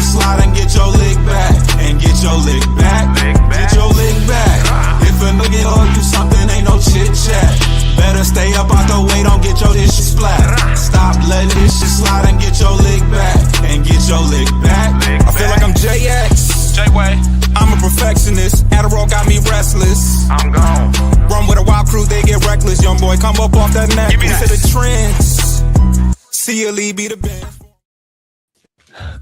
slide and get your lick back. And get your lick back. Get your lick back. If a nigga owe you something, ain't no chit chat. Better stay up out the way, don't get your dishes splat. Stop letting this shit slide and get your lick back. And get your lick back. I feel like I'm JX. J-Way. I'm a perfectionist. Adderall got me restless. I'm gone. Run with a wild crew, they get reckless. Young boy, come up off that neck. Into the trends. See you, Lee, be the band.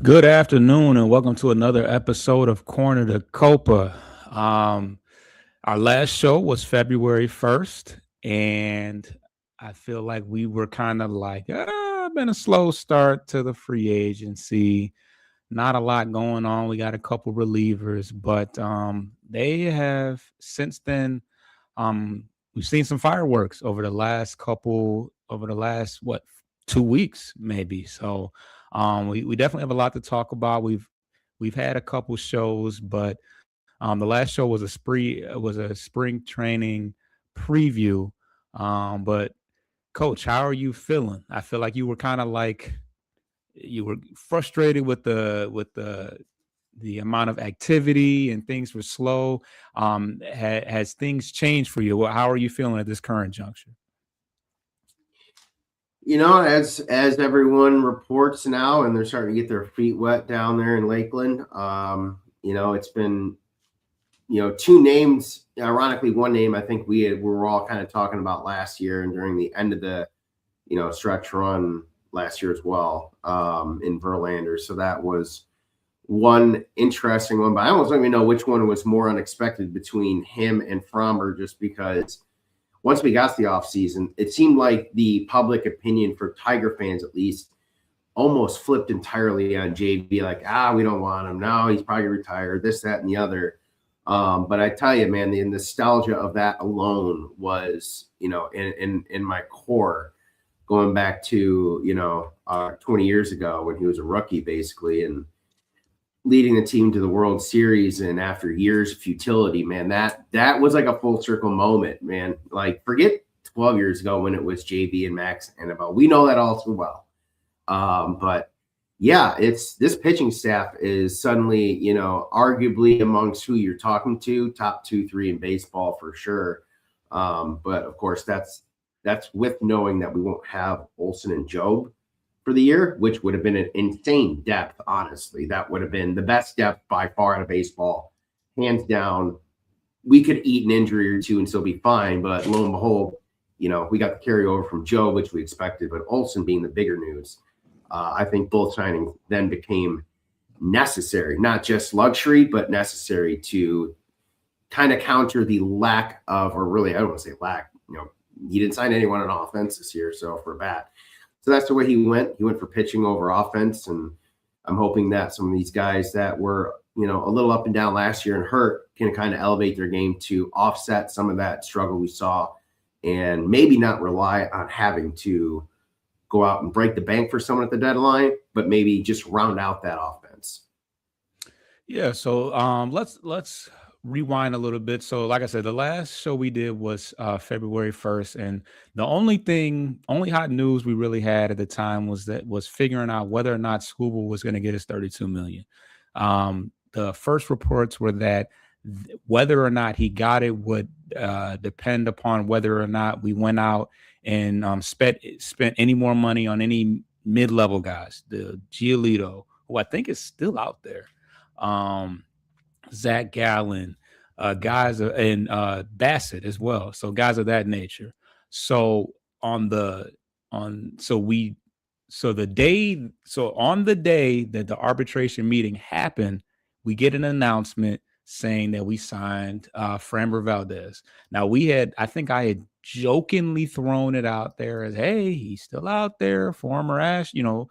Good afternoon, and welcome to another episode of Corner to Copa. Our last show was February 1st, and I feel like we were kind of like, been a slow start to the free agency. Not a lot going on. We got a couple relievers, but they have since then, we've seen some fireworks over the last 2 weeks, maybe. So we definitely have a lot to talk about. We've had a couple shows, but the last show was a spring training preview. But Coach, how are you feeling? I feel like you were kind of like you were frustrated with the amount of activity and things were slow. Has things changed for you? How are you feeling at this current juncture? You know, as everyone reports now, and they're starting to get their feet wet down there in Lakeland, it's been, two names. Ironically, one name I think we were all kind of talking about last year and during the end of the, stretch run last year as well, in Verlander. So that was one interesting one, but I almost don't even know which one was more unexpected between him and Framber, just because once we got to the offseason, it seemed like the public opinion for Tiger fans, at least, almost flipped entirely on JB. Like, we don't want him. No, he's probably retired, this, that, and the other. But I tell you, man, the nostalgia of that alone was, in my core, going back to, 20 years ago when he was a rookie, basically, and leading the team to the World Series, and after years of futility, man, that was like a full circle moment, man. Like, forget 12 years ago when it was JB and Max and Annabelle. We know that all too well. But yeah, this pitching staff is suddenly, arguably amongst who you're talking to, top 2-3 in baseball for sure. But of course, that's with knowing that we won't have Olson and Job for the year, which would have been an insane depth. Honestly, that would have been the best depth by far out of baseball, hands down. We could eat an injury or two and still be fine, but lo and behold, we got the carryover from Joe, which we expected, but Olson being the bigger news. I think both signings then became necessary, not just luxury, but necessary to kind of counter the lack of, or really, I don't want to say lack, he didn't sign anyone on offense this year, so for bat. So that's the way he went. He went for pitching over offense, and I'm hoping that some of these guys that were, a little up and down last year and hurt can kind of elevate their game to offset some of that struggle we saw, and maybe not rely on having to go out and break the bank for someone at the deadline, but maybe just round out that offense. Yeah. So let's rewind a little bit. So like I said, the last show we did was February 1st. And the only hot news we really had at the time was figuring out whether or not Skubal was going to get his $32 million. The first reports were that whether or not he got it would depend upon whether or not we went out and spent any more money on any mid-level guys. The Giolito, who I think is still out there, Zach Gallen, guys, and Bassett as well. So guys of that nature. So on the day that the arbitration meeting happened, we get an announcement saying that we signed Framber Valdez. Now I think I had jokingly thrown it out there as, hey, he's still out there, former Astro,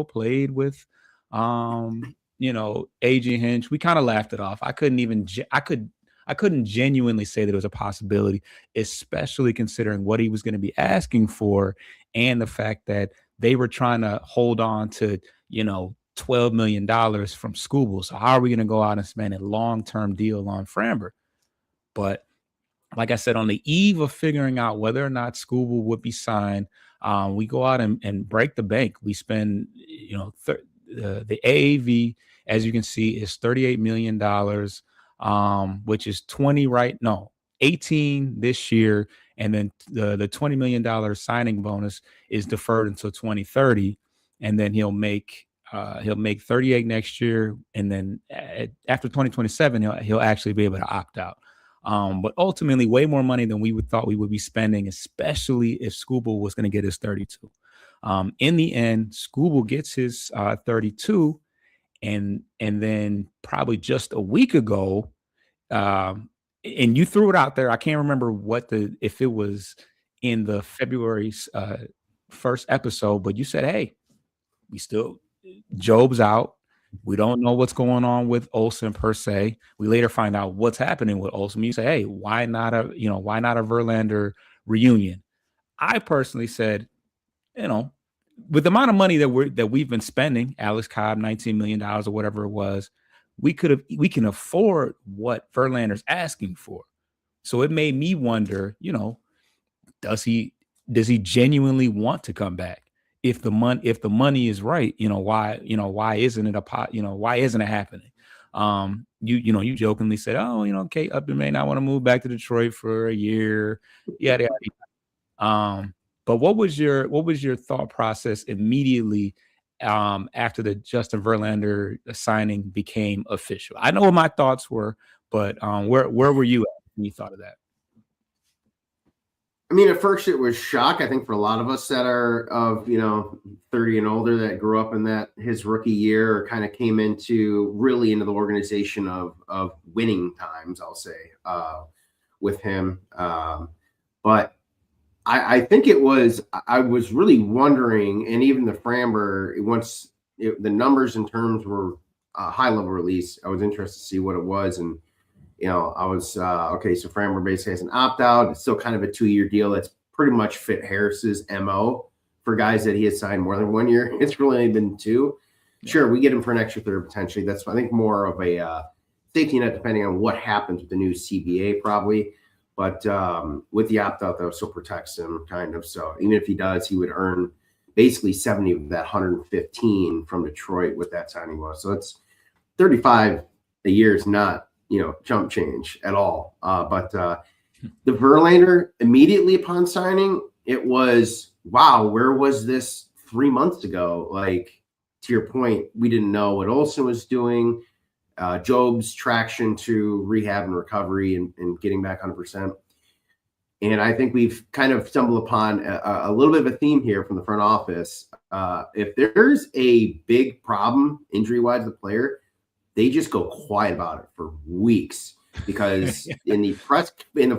played with A.J. Hinch. We kind of laughed it off. I couldn't genuinely say that it was a possibility, especially considering what he was going to be asking for and the fact that they were trying to hold on to, $12 million from Skubal. So how are we going to go out and spend a long-term deal on Framber? But like I said, on the eve of figuring out whether or not Skubal would be signed, we go out and break the bank. We spend, the AAV, as you can see, is $38 million, which is 18 this year. And then the $20 million signing bonus is deferred until 2030. And then he'll make 38 next year. And then after 2027, he'll actually be able to opt out. But ultimately, way more money than we thought we would be spending, especially if Skubal was going to get his 32. In the end, Skubal gets his 32, and then probably just a week ago, and you threw it out there. I can't remember if it was in the February first episode, but you said, "Hey, Job's out. We don't know what's going on with Olsen per se. We later find out what's happening with Olsen. You say, hey, why not a Verlander reunion?" I personally said, with the amount of money that we've been spending, Alex Cobb, $19 million or whatever it was, we can afford what Verlander's asking for. So it made me wonder, does he genuinely want to come back? If the money is right, why isn't it happening? You jokingly said, Kate Upton may not want to move back to Detroit for a year. Yeah. But what was your thought process immediately after the Justin Verlander signing became official? I know what my thoughts were, but where were you at when you thought of that? I mean, at first it was shock. I think for a lot of us that are of 30 and older that grew up in his rookie year or kind of came into the organization of winning times, I'll say, with him. But I think I was really wondering, and even the Framber, once the numbers and terms were a high level release, I was interested to see what it was. And I was okay. So Framber basically has an opt out. It's still kind of a 2-year deal. That's pretty much fit Harris's MO for guys that he has signed more than 1 year. It's really only been 2. Yeah. Sure, we get him for an extra third potentially. That's I think more of a safety net depending on what happens with the new CBA probably. But with the opt out though, still protects him kind of. So even if he does, he would earn basically 70 of that 115 from Detroit with that signing bonus. So it's 35 a year is not chump change at all. But the Verlander immediately upon signing, it was, wow, where was this 3 months ago? Like, to your point, we didn't know what Olsen was doing. Job's traction to rehab and recovery and getting back 100%. And I think we've kind of stumbled upon a little bit of a theme here from the front office. If there's a big problem injury-wise with the player, they just go quiet about it for weeks because in the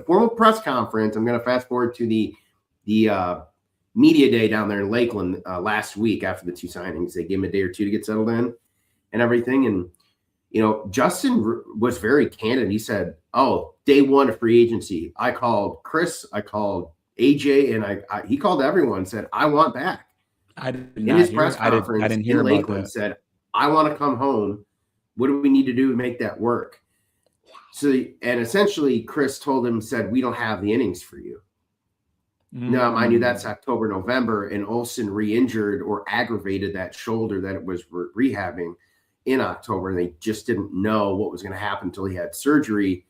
formal press conference, I'm going to fast forward to the media day down there in Lakeland last week after the 2 signings. They gave him a day or 2 to get settled in and everything. And, Justin was very candid. He said, day 1 of free agency, I called Chris, I called AJ, and he called everyone and said, I want back. I did in not his hear, press conference I didn't hear in about Lakeland that. said, I want to come home. What do we need to do to make that work? So, and essentially Chris told him, said, we don't have the innings for you. Now, mind you, that's October, November, and Olsen re-injured or aggravated that shoulder that it was rehabbing in October. And they just didn't know what was going to happen until he had surgery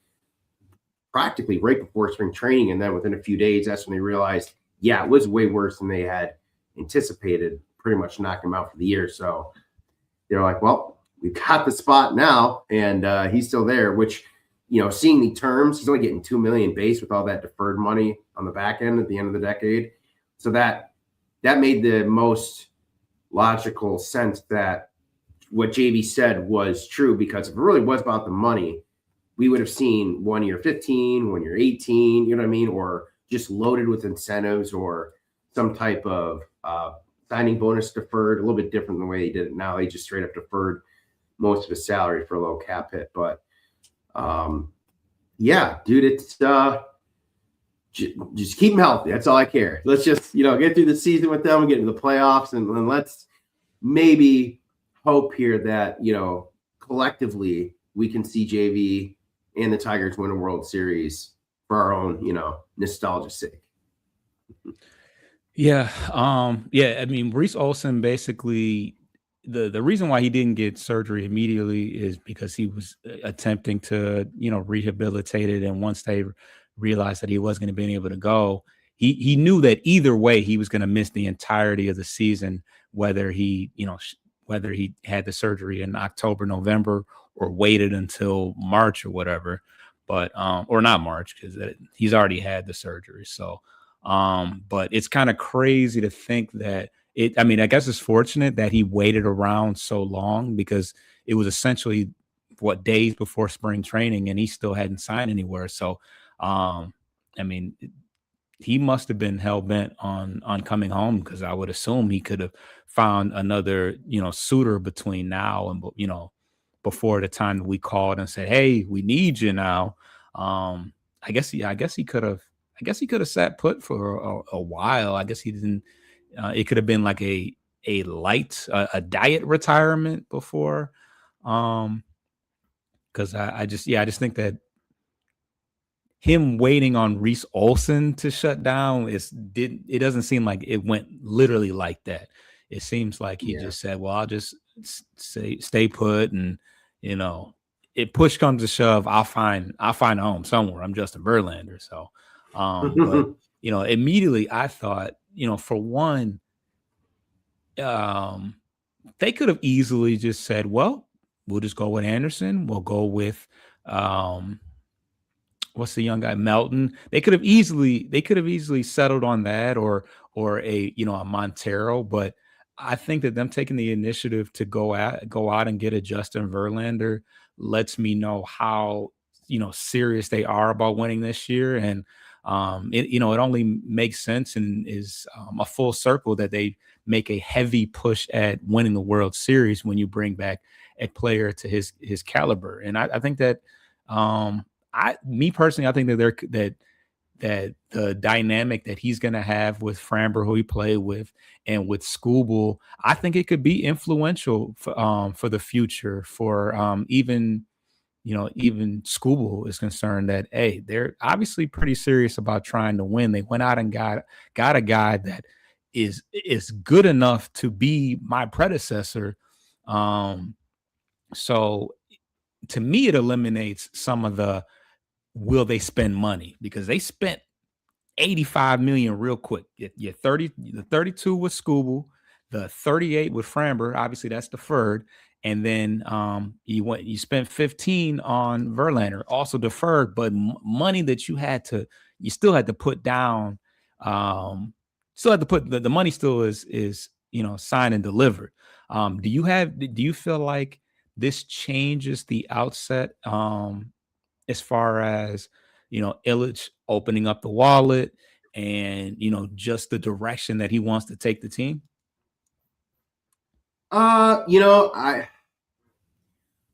practically right before spring training. And then within a few days, that's when they realized, yeah, it was way worse than they had anticipated, pretty much knocked him out for the year. So they're like, well, we've got the spot now, and he's still there, which, seeing the terms, he's only getting $2 million base with all that deferred money on the back end at the end of the decade. So that made the most logical sense that what JV said was true, because if it really was about the money, we would have seen 1 year 15, 1 year 18, you know what I mean? Or just loaded with incentives or some type of signing bonus deferred, a little bit different than the way they did it now. They just straight up deferred most of his salary for a low cap hit. But yeah, dude, it's just keep him healthy. That's all I care. Let's just, get through the season with them and get into the playoffs, and let's maybe hope here that, collectively we can see JV and the Tigers win a World Series for our own, nostalgia's sake. Yeah. I mean, Reese Olsen basically the reason why he didn't get surgery immediately is because he was attempting to, rehabilitate it. And once they realized that he wasn't going to be able to go, he knew that either way he was going to miss the entirety of the season, whether whether he had the surgery in October, November, or waited until March or whatever. But or not March, because he's already had the surgery. So but it's kind of crazy to think that I guess it's fortunate that he waited around so long, because it was essentially days before spring training and he still hadn't signed anywhere. So, he must have been hell bent on coming home, because I would assume he could have found another, suitor between now and, before the time that we called and said, "Hey, we need you now." I guess he could have sat put for a while. I guess he didn't. It could have been like a light, a diet retirement before. Because I just think that him waiting on Reese Olson to shut down it doesn't seem like it went literally like that. It seems like he just said, "Well, I'll just stay put," and it push comes to shove, I'll find a home somewhere. I'm Justin Verlander, so. But immediately I thought, for one, they could have easily just said, "Well, we'll just go with Anderson. We'll go with what's the young guy, Melton." They could have easily settled on that, or a Montero. But I think that them taking the initiative to go out and get a Justin Verlander lets me know how serious they are about winning this year. And it only makes sense and is a full circle that they make a heavy push at winning the World Series when you bring back a player to his caliber. And I think that me personally, I think that that the dynamic that he's going to have with Framber, who he played with, and with Skubal, I think it could be influential for the future, for even Skubal is concerned that, hey, they're obviously pretty serious about trying to win. They went out and got a guy that is good enough to be my predecessor. So to me, it eliminates some of the will they spend money, because they spent $85 million real quick. The 32 with Skubal, the 38 with Framber, obviously that's deferred. And then you spent 15 on Verlander, also deferred, but money that you still had to put down. Still had to put the money still is signed and delivered. Do you feel like this changes the outset as far as Ilitch opening up the wallet and just the direction that he wants to take the team?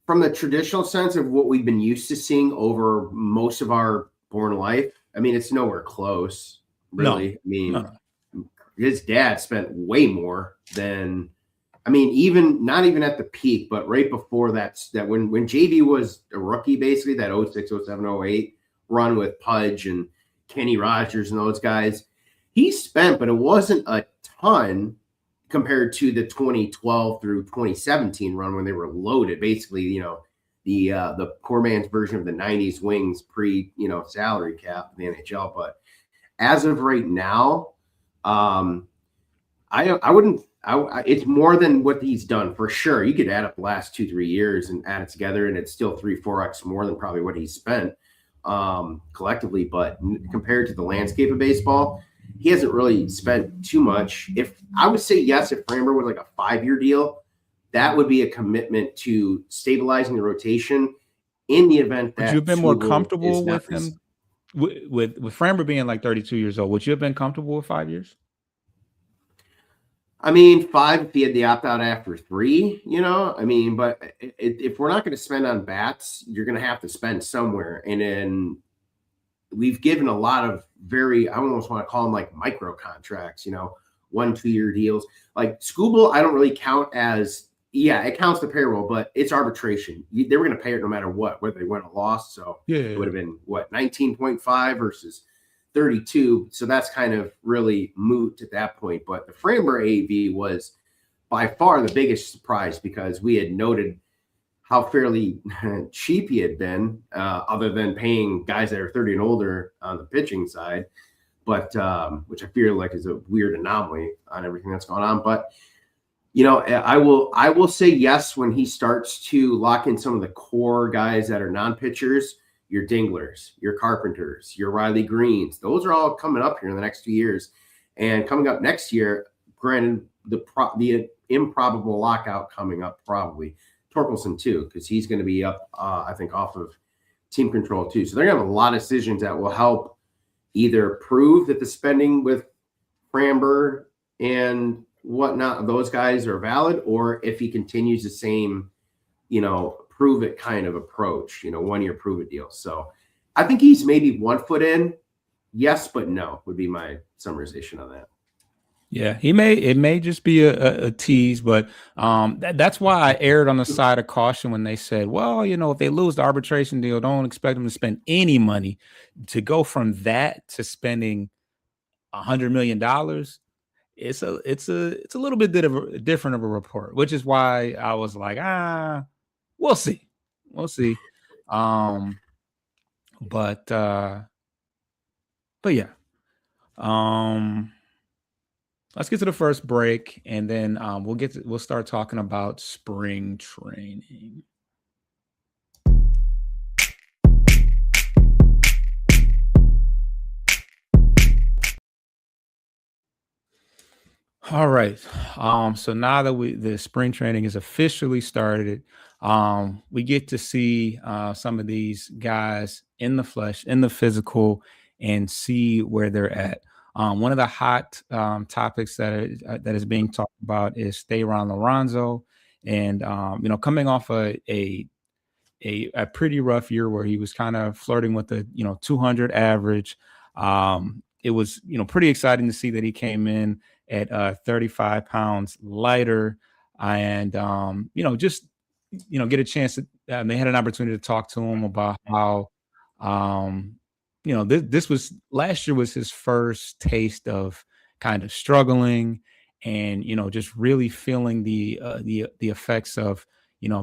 From the traditional sense of what we've been used to seeing over most of our born life, it's nowhere close, really. No. His dad spent way more than, even not even at the peak, but right before that when JV was a rookie, basically that 06, 07, 08 run with Pudge and Kenny Rogers and those guys, he spent, but it wasn't a ton compared to the 2012 through 2017 run when they were loaded, basically, the poor man's version of the 90s Wings pre, salary cap in the NHL. But as of right now, it's more than what he's done for sure. You could add up the last 2-3 years and add it together, and it's still 3-4x more than probably what he's spent collectively. But compared to the landscape of baseball, he hasn't really spent too much. If I would say yes, if Framber was like a 5-year deal, that would be a commitment to stabilizing the rotation in the event that. Would you have been more comfortable with him with Framber being like 32 years old? Would you have been comfortable with 5 years? 5 if he had the opt out after 3, but if we're not going to spend on bats, you're going to have to spend somewhere. And then we've given a lot of I almost want to call them like micro contracts, 1-2 year deals. Like Skubal, I don't really count as, it counts the payroll, but it's arbitration. They were going to pay it no matter what, whether they won or lost. So it would have been 19.5 versus 32. So that's kind of really moot at that point. But the Framber AV was by far the biggest surprise because we had noted how fairly cheap he had been, other than paying guys that are 30 and older on the pitching side, but which I feel like is a weird anomaly on everything that's going on. But I will say yes when he starts to lock in some of the core guys that are non-pitchers, your Dinglers, your Carpenters, your Riley Greens. Those are all coming up here in the next 2 years. And coming up next year, granted, the improbable lockout coming up probably. Torkelson too, because he's going to be up, I think, off of team control too. So they're going to have a lot of decisions that will help either prove that the spending with Framber and whatnot, those guys are valid, or if he continues the same, prove it kind of approach, 1 year prove it deal. So I think he's maybe 1 foot in. Yes, but no would be my summarization on that. Yeah, it may just be a tease, but that's why I erred on the side of caution when they said, well, if they lose the arbitration deal, don't expect them to spend any money. To go from that to spending $100 million, it's a little bit different of a report, which is why I was like, we'll see. But yeah. Let's get to the first break, and then we'll start talking about spring training. All right. So now that the spring training is officially started, we get to see some of these guys in the flesh, in the physical, and see where they're at. One of the hot topics that is being talked about is Thayron Liranzo, and coming off a pretty rough year where he was kind of flirting with the 200 average. It was pretty exciting to see that he came in at 35 pounds lighter, and just get a chance to. They had an opportunity to talk to him about how. This was last year was his first taste of kind of struggling and, just really feeling the effects of,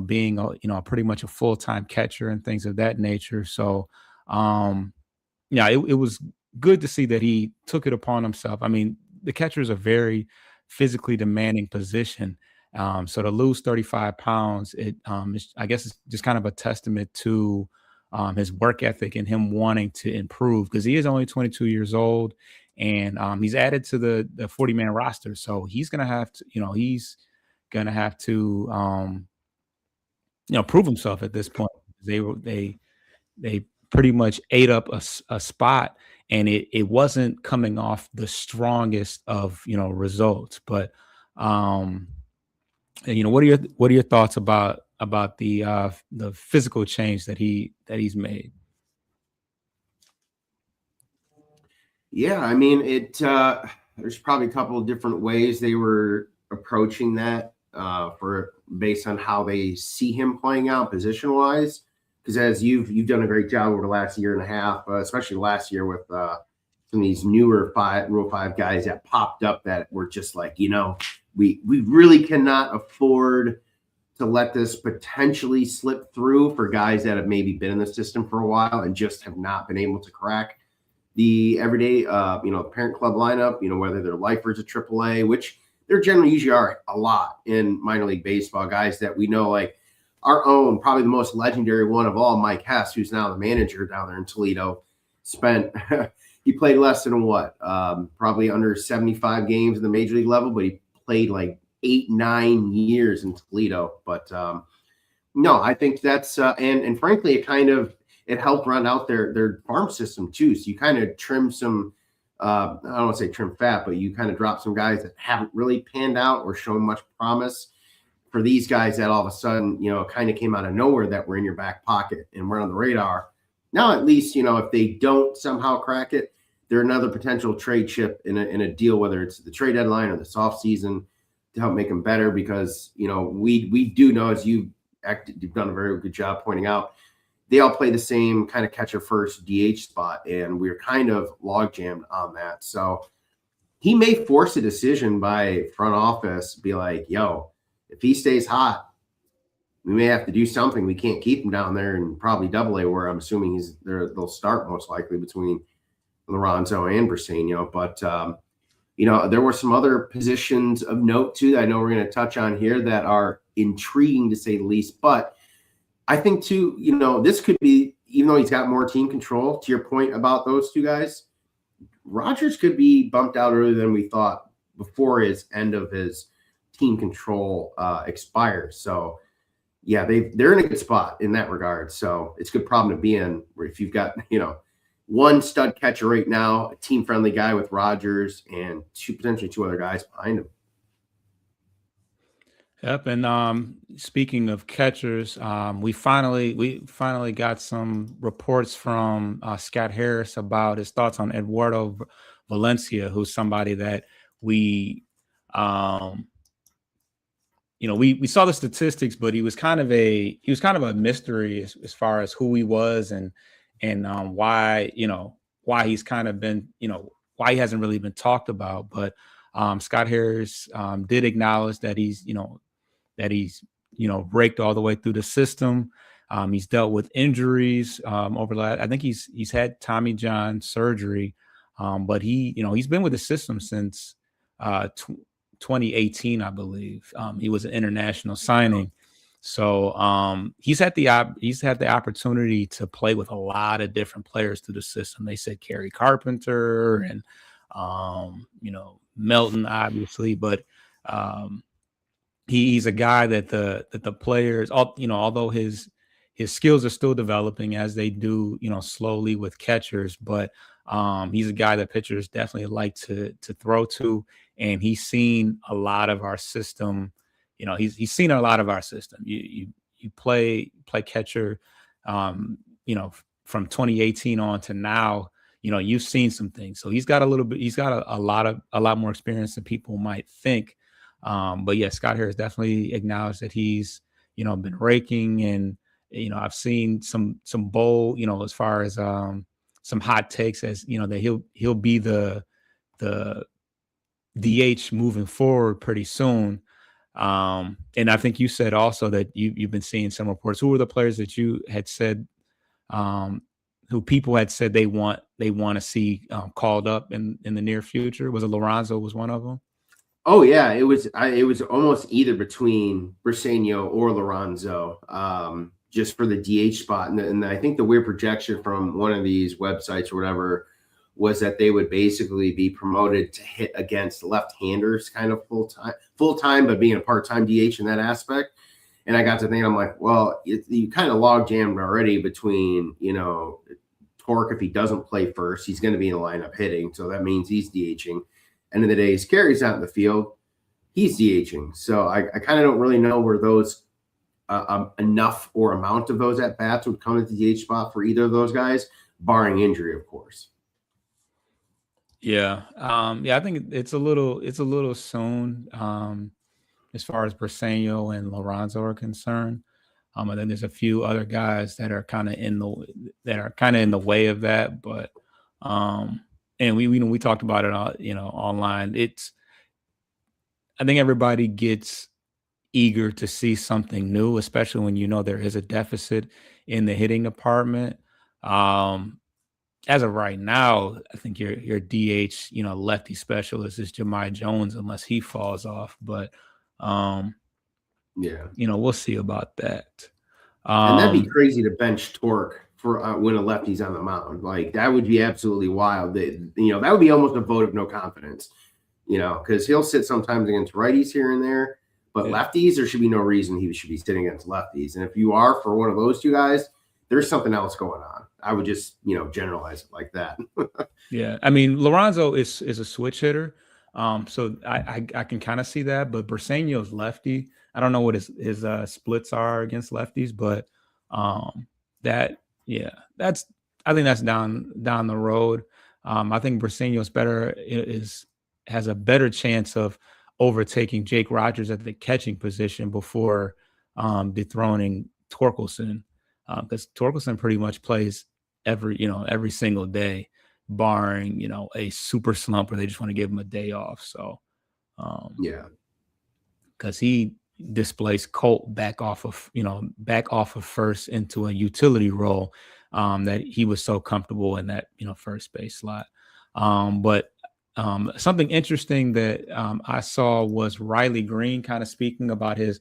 being, pretty much a full-time catcher and things of that nature. So, it was good to see that he took it upon himself. I mean, the catcher is a very physically demanding position. So to lose 35 pounds, I guess it's just kind of a testament to his work ethic and him wanting to improve, because he is only 22 years old, and he's added to the 40-man roster. So he's going to have to, prove himself at this point. They pretty much ate up a spot, and it wasn't coming off the strongest of, results. But, what are your thoughts about the physical change that he's made? Yeah, I mean, there's probably a couple of different ways they were approaching that based on how they see him playing out position wise. Because as you've done a great job over the last year and a half, especially last year with some of these newer Rule 5 guys that popped up that were just like, we really cannot afford to let this potentially slip through for guys that have maybe been in the system for a while and just have not been able to crack the everyday, parent club lineup, whether they're lifers at AAA, which there generally usually are a lot in minor league baseball, guys that we know, like our own, probably the most legendary one of all, Mike Hess, who's now the manager down there in Toledo, he played less than probably under 75 games in the major league level, but he played like 8-9 years in Toledo. But no, I think that's and frankly, it helped run out their farm system too. So you kind of trim some I don't want to say trim fat, but you kind of drop some guys that haven't really panned out or shown much promise for these guys that all of a sudden, kind of came out of nowhere that were in your back pocket and were on the radar. Now, at least, if they don't somehow crack it, they're another potential trade chip in a deal, whether it's the trade deadline or the soft season, to help make them better. Because, we do know, as you've done a very good job pointing out, they all play the same kind of catcher first DH spot, and we're kind of log jammed on that. So he may force a decision by front office, be like, yo, if he stays hot, we may have to do something. We can't keep him down there and probably Double-A, where I'm assuming he's there. They'll start most likely between Lorenzo and Briseño. But there were some other positions of note too that I know we're going to touch on here that are intriguing to say the least. But I think too, this could be, even though he's got more team control, to your point about those two guys, Rogers could be bumped out earlier than we thought before his end of his team control expires. So yeah, they're in a good spot in that regard. So it's a good problem to be in, where if you've got, one stud catcher right now, a team-friendly guy with Rogers, and potentially two other guys behind him. Yep. And speaking of catchers, we finally got some reports from Scott Harris about his thoughts on Eduardo Valencia, who's somebody that we saw the statistics, but he was kind of a mystery as far as who he was and why he's kind of been, why he hasn't really been talked about. But Scott Harris did acknowledge that he's raked all the way through the system. He's dealt with injuries over the last, I think he's had Tommy John surgery, but he's been with the system since 2018, I believe. He was an international signing. So he's had the opportunity to play with a lot of different players through the system. They said Kerry Carpenter and Melton, obviously, but he's a guy that the players, although his skills are still developing as they do, slowly with catchers, but he's a guy that pitchers definitely like to throw to, and he's seen a lot of our system. He's seen a lot of our system. You play catcher, from 2018 on to now. You've seen some things. So he's got a lot more experience than people might think. But yeah, Scott Harris definitely acknowledged that he's been raking, and I've seen some bold, as far as some hot takes, as that he'll be the DH moving forward pretty soon. And I think you said also that you've been seeing some reports. Who were the players that you had said, who people had said they want to see called up in the near future? Was it Lorenzo was one of them? Oh yeah, it was almost either between Briseño or Lorenzo, just for the DH spot. And I think the weird projection from one of these websites or whatever was that they would basically be promoted to hit against left-handers kind of full-time, but being a part-time DH in that aspect. And I got to think, I'm like, well, you kind of log jammed already between, Torque, if he doesn't play first, he's going to be in the lineup hitting. So that means he's DHing. End of the day, his carry's out in the field, he's DHing. So I kind of don't really know where those enough or amount of those at-bats would come at the DH spot for either of those guys, barring injury, of course. Yeah. I think it's a little soon as far as Briseño and Lorenzo are concerned. And then there's a few other guys that are kind of in the way of that. But and we talked about it online. I think everybody gets eager to see something new, especially when there is a deficit in the hitting department. As of right now, I think your DH, lefty specialist is Jahmai Jones, unless he falls off. But we'll see about that. And that'd be crazy to bench Torque for when a lefty's on the mound. Like, that would be absolutely wild. That would be almost a vote of no confidence. Because he'll sit sometimes against righties here and there, but lefties, there should be no reason he should be sitting against lefties. And if you are for one of those two guys, there's something else going on. I would just, generalize it like that. Yeah. I mean, Lorenzo is a switch hitter. So I can kind of see that, but Briseño's lefty. I don't know what his splits are against lefties, but I think that's down the road. I think Briseño's has a better chance of overtaking Jake Rogers at the catching position before dethroning Torkelson. Because Torkelson pretty much plays every single day. barring, a super slump where they just want to give him a day off. So, yeah, because he displaced Colt back off of first into a utility role, that he was so comfortable in that, first base slot. But something interesting that I saw was Riley Green kind of speaking about his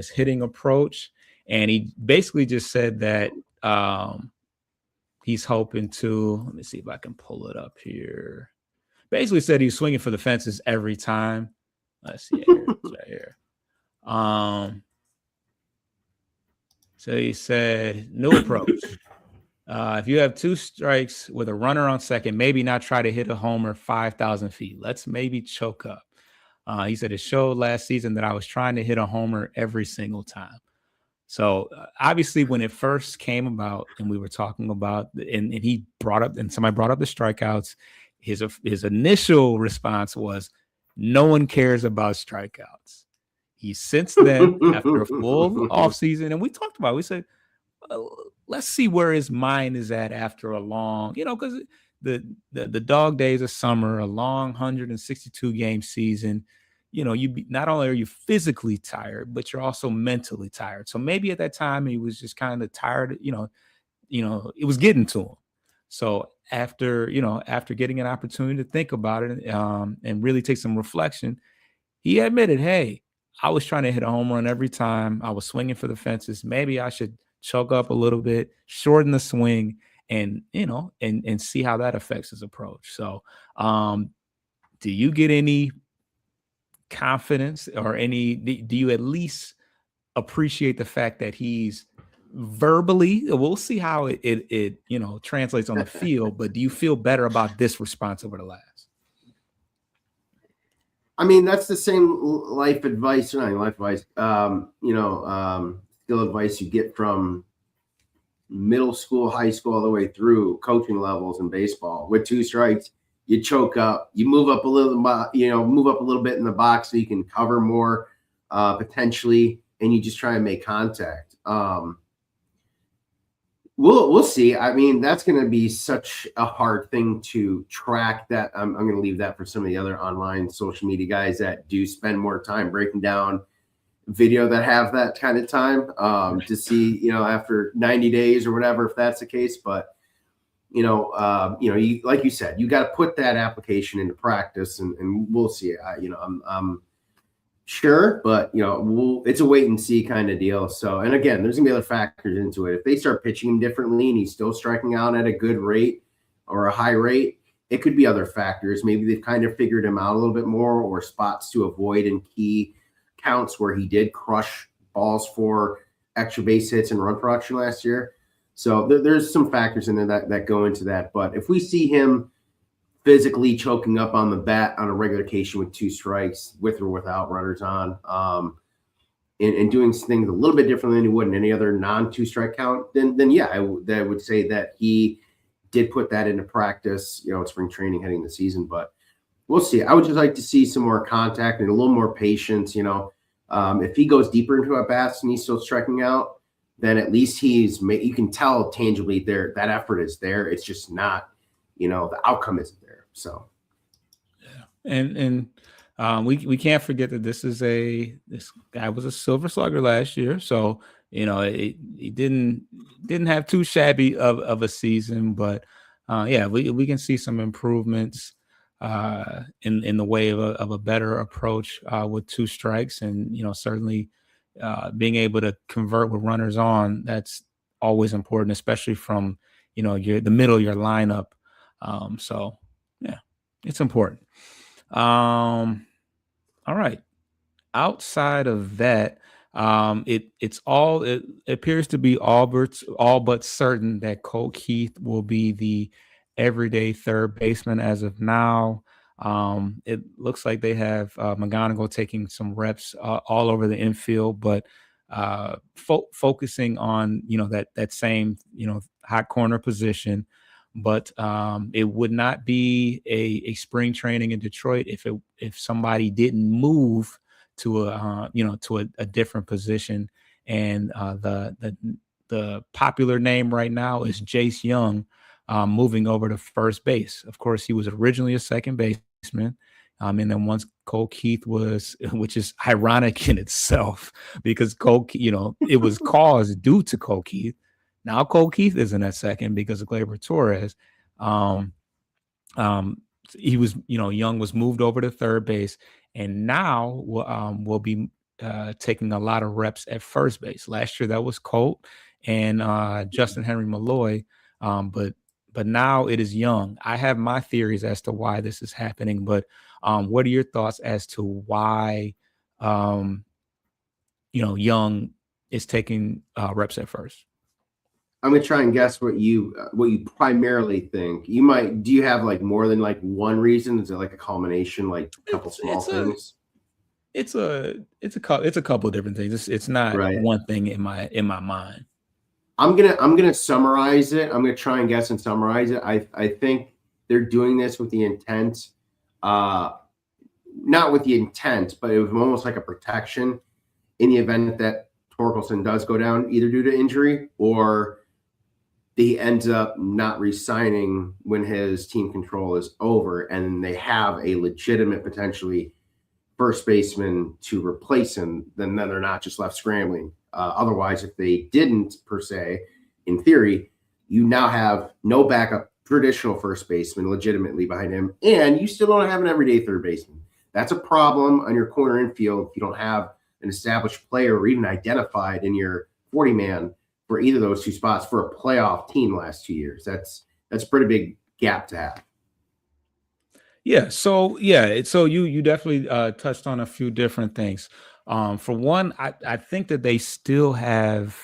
hitting approach. And he basically just said that he's hoping to, let me see if I can pull it up here. Basically said he's swinging for the fences every time. Let's see here. It's right here. So he said, new approach. If you have 2 strikes with a runner on second, maybe not try to hit a homer 5,000 feet. Let's maybe choke up. He said it showed last season that I was trying to hit a homer every single time. So obviously when it first came about and we were talking about, and he brought up, and somebody brought up the strikeouts, his initial response was, no one cares about strikeouts. He since then, after a full offseason, and we talked about it, we said, let's see where his mind is at after a long, because the dog days of summer, a long 162 game season, not only are you physically tired, but you're also mentally tired. So maybe at that time he was just kind of tired, it was getting to him. So after getting an opportunity to think about it and really take some reflection, he admitted, hey, I was trying to hit a home run every time. I was swinging for the fences. Maybe I should choke up a little bit, shorten the swing, and see how that affects his approach. So do you get any confidence or do you at least appreciate the fact that he's verbally, we'll see how it translates on the field, but do you feel better about this response over the last? I mean, that's the same life advice, or not life advice, skill advice you get from middle school, high school, all the way through coaching levels in baseball. With 2 strikes, you choke up, you move up a little bit in the box so you can cover more potentially, and you just try and make contact. We'll see. I mean, that's going to be such a hard thing to track. That I'm going to leave that for some of the other online social media guys that do spend more time breaking down video, that have that kind of time to see, after 90 days or whatever, if that's the case. But you like you said, you got to put that application into practice, and we'll see. I'm sure, but it's a wait and see kind of deal. So, and again, there's gonna be other factors into it. If they start pitching him differently and he's still striking out at a good rate or a high rate, it could be other factors. Maybe they've kind of figured him out a little bit more, or spots to avoid in key counts where he did crush balls for extra base hits and run production last year. So there's some factors in there that go into that. But if we see him physically choking up on the bat on a regular occasion with 2 strikes, with or without runners on, and doing things a little bit differently than he would in any other non-2 strike count, then yeah, I would say that he did put that into practice, spring training heading the season. But we'll see. I would just like to see some more contact and a little more patience. If he goes deeper into at bats and he's still striking out, then at least you can tell tangibly there that effort is there. It's just not, the outcome isn't there. So, yeah, and we can't forget that this guy was a Silver Slugger last year, so he didn't have too shabby of a season, but yeah, we can see some improvements in the way of a better approach with 2 strikes, and certainly being able to convert with runners on, that's always important, especially from the middle of your lineup. So yeah, it's important. All right. Outside of that, it appears to be all but certain that Colt Keith will be the everyday third baseman as of now. It looks like they have McGonigal taking some reps all over the infield, but focusing on that same hot corner position. But it would not be a spring training in Detroit if somebody didn't move to a different position. And the popular name right now is Jace Young, moving over to first base. Of course, he was originally a second baseman. And then once Cole Keith was, which is ironic in itself, because it was caused due to Cole Keith. Now Cole Keith isn't at second because of Gleyber Torres. He was, Young was moved over to third base, and now will be taking a lot of reps at first base. Last year that was Colt and Justin Henry Malloy, but now it is Young. I have my theories as to why this is happening, but what are your thoughts as to why Young is taking reps at first? I'm gonna try and guess what you primarily think. Do you have like more than like one reason? Is it like a culmination, like a couple small things? It's a couple of different things. It's not one thing in my mind. I'm gonna summarize it. I'm gonna try and guess and summarize it. I think they're doing this with the intent, not with the intent, but it was almost like a protection in the event that Torkelson does go down, either due to injury or he ends up not re-signing when his team control is over, and they have a legitimate potentially first baseman to replace him. Then they're not just left scrambling. Otherwise, if they didn't, per se, in theory, you now have no backup traditional first baseman legitimately behind him, and you still don't have an everyday third baseman. That's a problem on your corner infield if you don't have an established player or even identified in your 40-man for either of those two spots for a playoff team last 2 years. That's a pretty big gap to have. Yeah. So you definitely touched on a few different things. For one, I think that they still have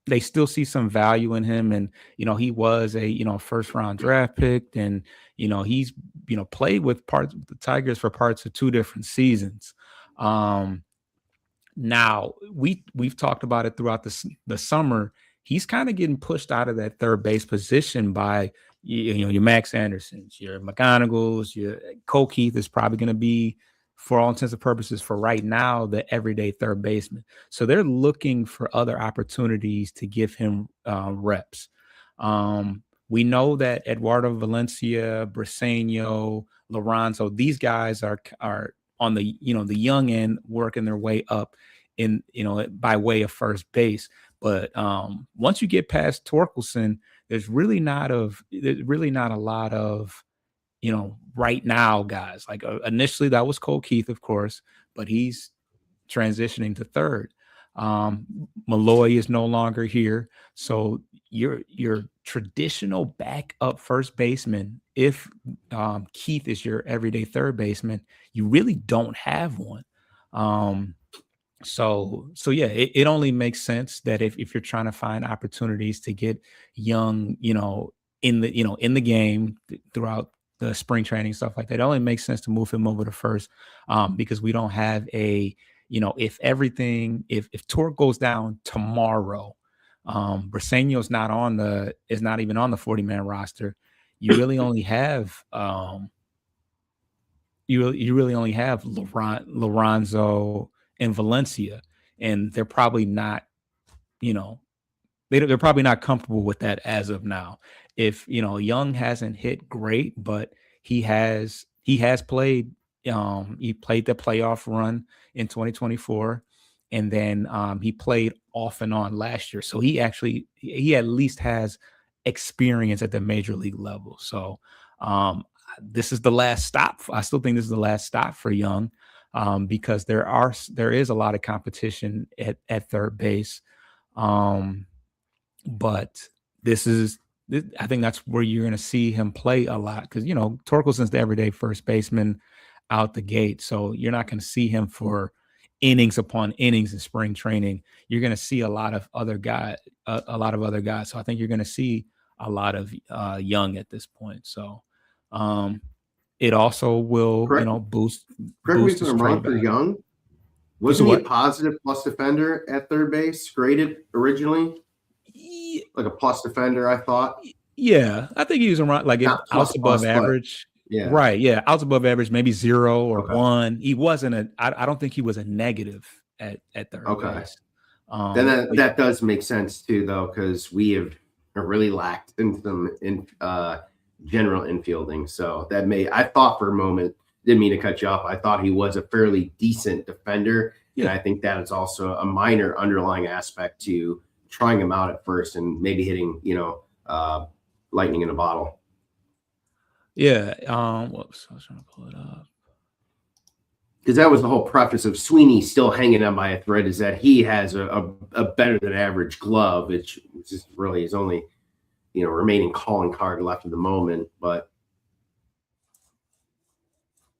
they still see some value in him, and he was a first round draft pick, and he's played with the Tigers for parts of 2 different seasons. Now we've talked about it throughout the summer. He's kind of getting pushed out of that third base position by your Max Andersons, your McGonagals, your Cole Keith is probably going to be, for all intents and purposes, for right now, the everyday third baseman. So they're looking for other opportunities to give him reps. We know that Eduardo Valencia, Briseño, Lorenzo, these guys are on the the young end, working their way up in by way of first base. But once you get past Torkelson, there's really not a lot of right now guys. Like initially that was Cole Keith, of course, but he's transitioning to third. Malloy is no longer here, so your traditional backup first baseman, if Keith is your everyday third baseman, you really don't have one. So yeah, it only makes sense that if you're trying to find opportunities to get Young, in the game throughout the spring training, stuff like that, it only makes sense to move him over to first, because we don't have if Torque goes down tomorrow, Briseño is not even on the 40-man roster. You really only have Lorenzo and Valencia, and they're probably not, they're probably not comfortable with that as of now. If Young hasn't hit great, but he has played. He played the playoff run in 2024, and then he played off and on last year. So he at least has experience at the major league level. So this is the last stop. I still think this is the last stop for Young, because there is a lot of competition at third base. But I think that's where you're going to see him play a lot, because Torkelson's the everyday first baseman out the gate, so you're not going to see him for innings upon innings in spring training. You're going to see a lot of other guys. So I think you're going to see a lot of Young at this point. So it also will boost. Correct me if I'm wrong, for Young, wasn't he a positive plus defender at third base, graded originally? Like a plus defender, I thought. Yeah, I think he was around like outs above average. Yeah, right. Yeah, outs above average, maybe 0 or 1. He wasn't I don't think he was a negative at third base. Then that does make sense too, though, because really lacked in some general infielding. So I thought for a moment, didn't mean to cut you off, I thought he was a fairly decent defender. Yeah. And I think that is also a minor underlying aspect to trying him out at first and maybe hitting, lightning in a bottle. Yeah. Whoops, I was trying to pull it up. Because that was the whole preface of Sweeney still hanging on by a thread, is that he has a better than average glove, which is really his only, remaining calling card left at the moment. But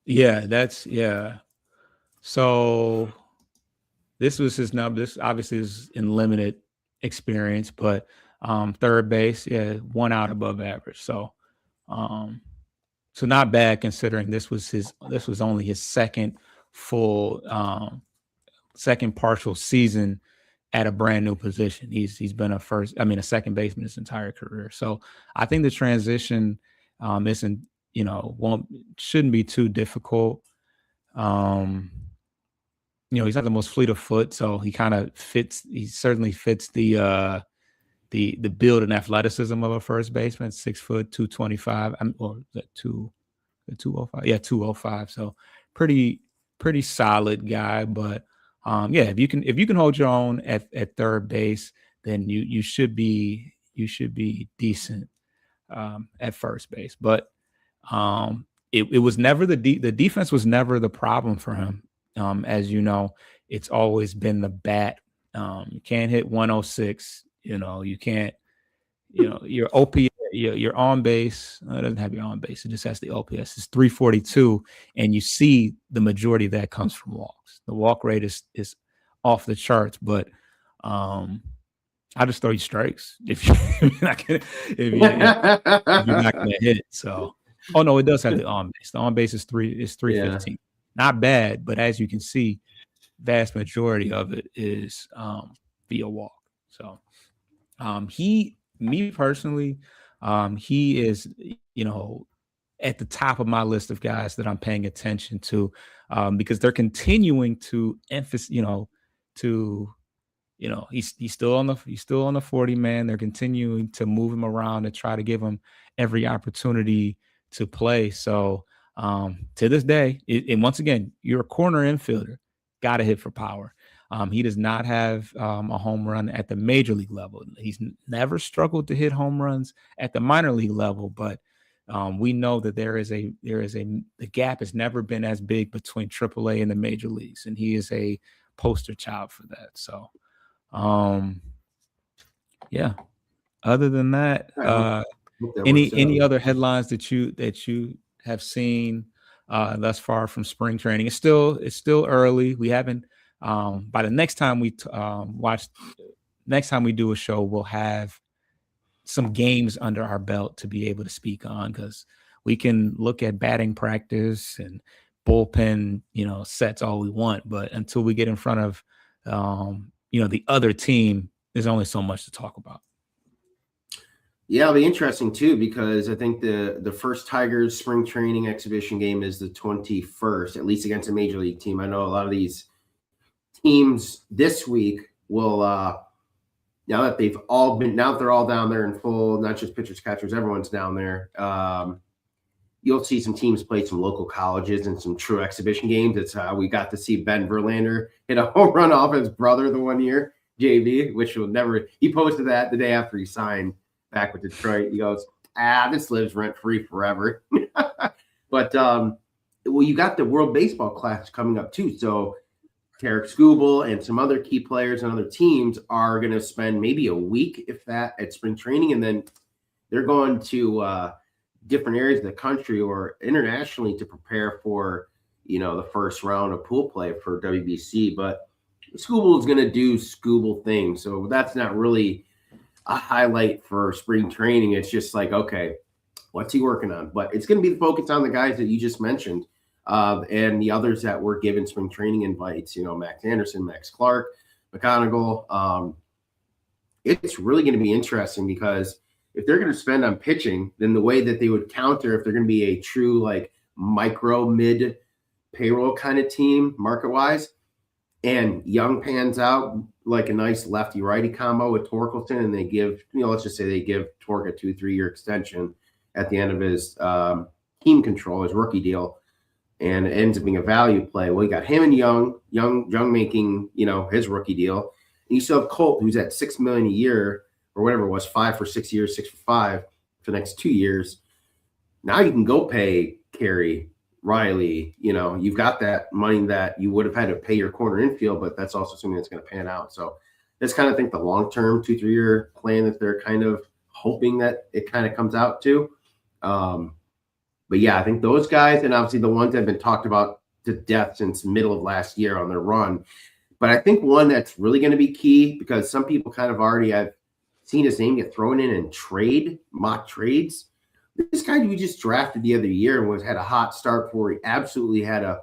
yeah. So this was his number. This obviously is in limited experience, but third base, 1 out above average. So so not bad considering this was only his second full second partial season at a brand new position. He's been a second baseman his entire career. So I think the transition shouldn't be too difficult. He's not the most fleet of foot, so he kind of fits. He certainly fits the build and athleticism of a first baseman. 6 foot, 225. Or is that 205? Yeah, 205. So pretty solid guy. But if you can hold your own at third base, then you should be decent at first base. But it was never the defense was never the problem for him. As you know, it's always been the bat. You can't hit 106. You can't. Your OPS, your on base. It doesn't have your on base. It just has the OPS. It's 342, and you see the majority of that comes from walks. The walk rate is off the charts, but I just throw you strikes if you're not gonna hit. So, oh no, it does have the on base. The on base is 315. Yeah. Not bad, but as you can see, vast majority of it is via walk. So me personally, he is, at the top of my list of guys that I'm paying attention to, because they're continuing to emphasize, he's still on the 40 man. They're continuing to move him around and try to give him every opportunity to play. So to this day, and once again, you're a corner infielder, got to hit for power. He does not have a home run at the major league level. He's never struggled to hit home runs at the minor league level, but we know that the gap has never been as big between AAA and the major leagues, and he is a poster child for that. So, Other than that, any other headlines that you have seen thus far from spring training? It's still early. We haven't. By the next time we do a show, we'll have some games under our belt to be able to speak on, because we can look at batting practice and bullpen, sets all we want, but until we get in front of, the other team, there's only so much to talk about. Yeah, it'll be interesting too, because I think the first Tigers spring training exhibition game is the 21st, at least against a major league team. I know a lot of these teams this week will, now that they're all down there in full, not just pitchers, catchers, everyone's down there. You'll see some teams play some local colleges and some true exhibition games. It's how we got to see Ben Verlander hit a home run off his brother the one year, JV, which will never. He posted that the day after he signed back with Detroit. He goes, this lives rent free forever. But you got the World Baseball Classic coming up too. So Tarek Skubal and some other key players and other teams are going to spend maybe a week, if that, at spring training, and then they're going to different areas of the country or internationally to prepare for, the first round of pool play for WBC. But Skubal is going to do Skubal things, so that's not really a highlight for spring training. It's just like, okay, what's he working on? But it's going to be the focus on the guys that you just mentioned. And the others that were given spring training invites, Max Anderson, Max Clark, McGonigal. It's really going to be interesting, because if they're going to spend on pitching, then the way that they would counter, if they're going to be a true like micro mid payroll kind of team market wise, and Young pans out, like a nice lefty righty combo with Torkelson, and they give, let's just say they give Tork a 2-3 year extension at the end of his team control, his rookie deal, and it ends up being a value play. Well, you got him and Young making, his rookie deal. And you still have Colt, who's at $6 million a year or whatever it was, 5 for 6 years, 6 for 5 for the next 2 years. Now you can go pay Carey, Riley. You've got that money that you would have had to pay your corner infield, but that's also something that's going to pan out. So that's kind of think the long-term 2-3 year plan that they're kind of hoping that it kind of comes out to. But yeah, I think those guys, and obviously the ones that have been talked about to death since middle of last year on their run. But I think one that's really going to be key, because some people kind of already have seen his name get thrown in mock trades. This guy we just drafted the other year and had a hot start for. He absolutely had a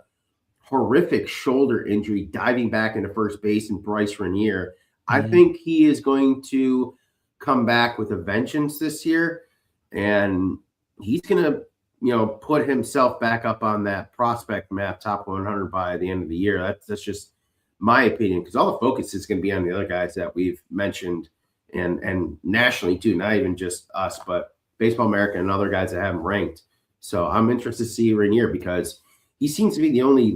horrific shoulder injury diving back into first base, and Bryce Renier. I think he is going to come back with a vengeance this year, and he's going to put himself back up on that prospect map, top 100 by the end of the year. That's just my opinion, because all the focus is going to be on the other guys that we've mentioned, and nationally too, not even just us, but Baseball America and other guys that haven't ranked. So I'm interested to see Renier, because he seems to be the only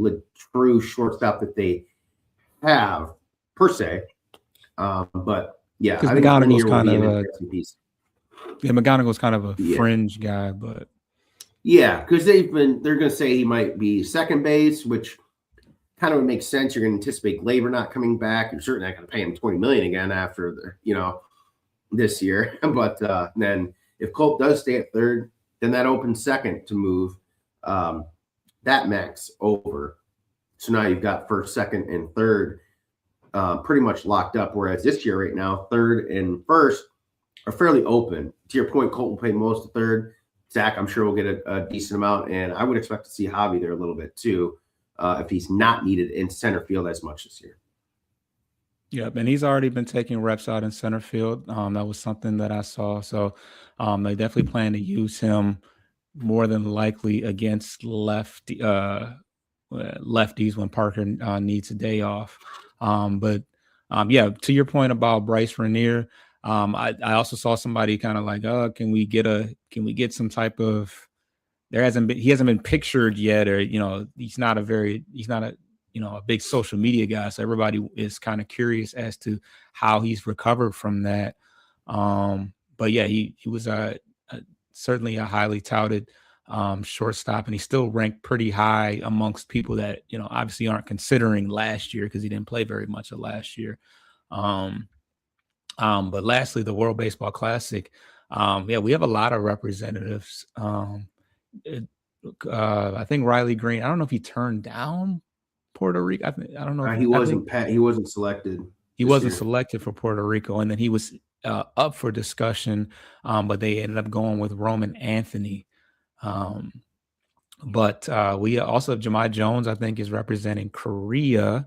true shortstop that they have per se. But yeah, I think Renier will be an interesting piece. Yeah, McGonigal's kind of a fringe guy, but yeah, because they're going to say he might be second base, which kind of makes sense. You're going to anticipate Gleyber not coming back. You're certainly not going to pay him $20 million again after this year. But then if Colt does stay at third, then that opens second to move that max over. So now you've got first, second, and third pretty much locked up. Whereas this year right now, third and first are fairly open. To your point, Colt will play most of third. Zach, I'm sure, will get a decent amount. And I would expect to see Javi there a little bit too, if he's not needed in center field as much this year. Yep, and he's already been taking reps out in center field. That was something that I saw. So they definitely plan to use him more than likely against lefties when Parker needs a day off. But to your point about Bryce Renier, I also saw somebody kind of like, can we get some type of, he hasn't been pictured yet, or he's not a big social media guy, so everybody is kind of curious as to how he's recovered from that. But yeah, he was certainly a highly touted shortstop, and he's still ranked pretty high amongst people that obviously aren't considering last year, because he didn't play very much of last year. But lastly, the World Baseball Classic. We have a lot of representatives. I think Riley Green, I don't know if he turned down Puerto Rico. I don't know. He wasn't selected. He wasn't selected for Puerto Rico, and then he was up for discussion, but they ended up going with Roman Anthony. But we also have Jahmai Jones, I think, is representing Korea. I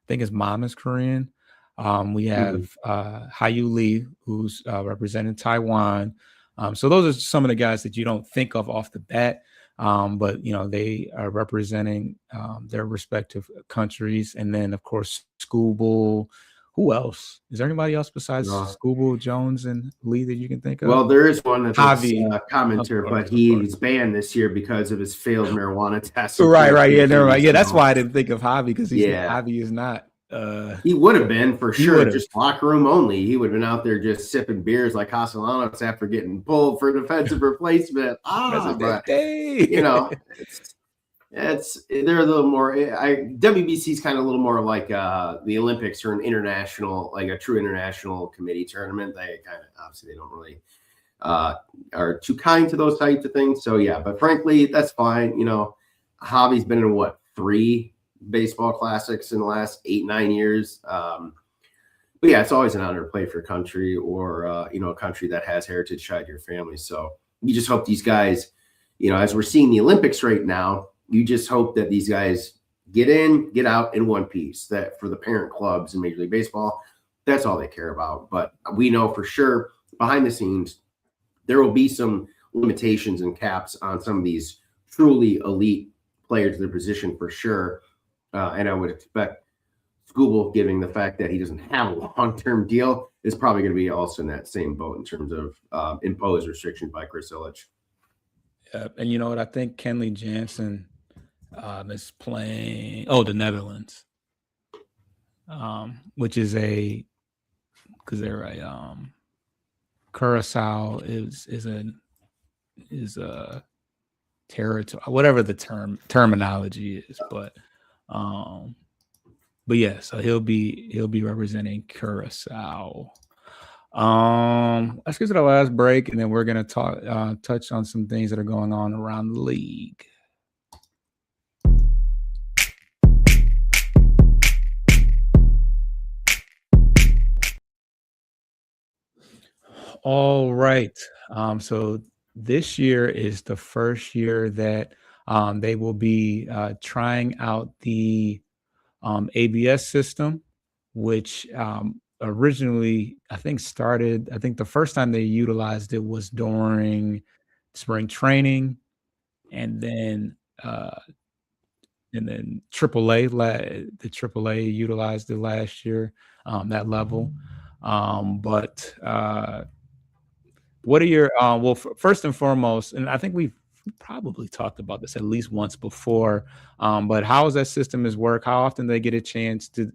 think his mom is Korean. We have Hyu Lee, who's representing Taiwan. So those are some of the guys that you don't think of off the bat. But they are representing their respective countries. And then, of course, Skubal. Who else? Is there anybody else besides Skubal, Jones, and Lee that you can think of? Well, there is one that's a commenter, but he's banned this year because of his failed marijuana test. Right. Yeah, never mind. Yeah, that's why I didn't think of Javi, because Javi is not. He would have been for sure, just locker room only. He would have been out there just sipping beers like Castellanos after getting pulled for defensive replacement. They're a little more. WBC is kind of a little more like the Olympics, or an international, like a true international committee tournament. They kind of obviously they don't really are too kind to those types of things. So yeah, but frankly, that's fine. Javi's been in 3 baseball classics in the last 8-9 years. But yeah, it's always an honor to play for a country, or a country that has heritage tied to your family. So you just hope these guys, as we're seeing the Olympics right now, you just hope that these guys get in, get out in one piece. That for the parent clubs in Major League Baseball, that's all they care about. But we know for sure behind the scenes, there will be some limitations and caps on some of these truly elite players in their position for sure. And I would expect Skubal, given the fact that he doesn't have a long-term deal, is probably going to be also in that same boat in terms of imposed restrictions by Chris Ilitch. And you know what? I think Kenley Jansen is playing. Oh, the Netherlands, which is because they're a Curacao is a territory, whatever the terminology is, but yeah, so he'll be representing Curacao. Let's get to the last break, and then we're gonna touch on some things that are going on around the league. All right. So this year is the first year that they will be trying out the ABS system, which originally I think the first time they utilized it was during spring training, and then AAA, the AAA utilized it last year, that level. But what are your first and foremost, and I think we've probably talked about this at least once before, but how does that system work? How often do they get a chance to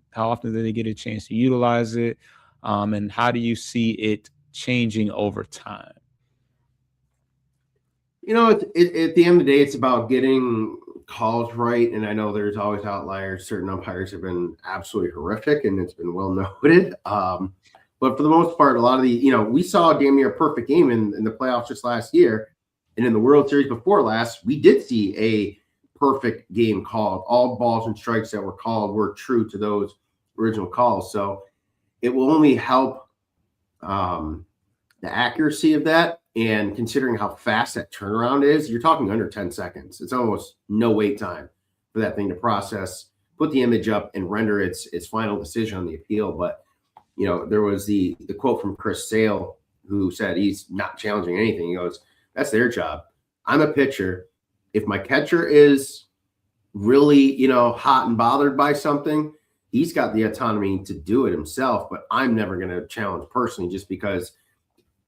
utilize it, and how do you see it changing over time? You know, at the end of the day, it's about getting calls right, and I know there's always outliers. Certain umpires have been absolutely horrific, and it's been well noted. But for the most part, a lot of we saw a damn near perfect game in the playoffs just last year. And in the World Series before last, we did see a perfect game called. All balls and strikes that were called were true to those original calls. So it will only help the accuracy of that. And considering how fast that turnaround is, you're talking under 10 seconds. It's almost no wait time for that thing to process, put the image up, and render its final decision on the appeal. But there was the quote from Chris Sale, who said he's not challenging anything. He goes, that's their job. I'm a pitcher. If my catcher is really, hot and bothered by something, he's got the autonomy to do it himself. But I'm never going to challenge personally, just because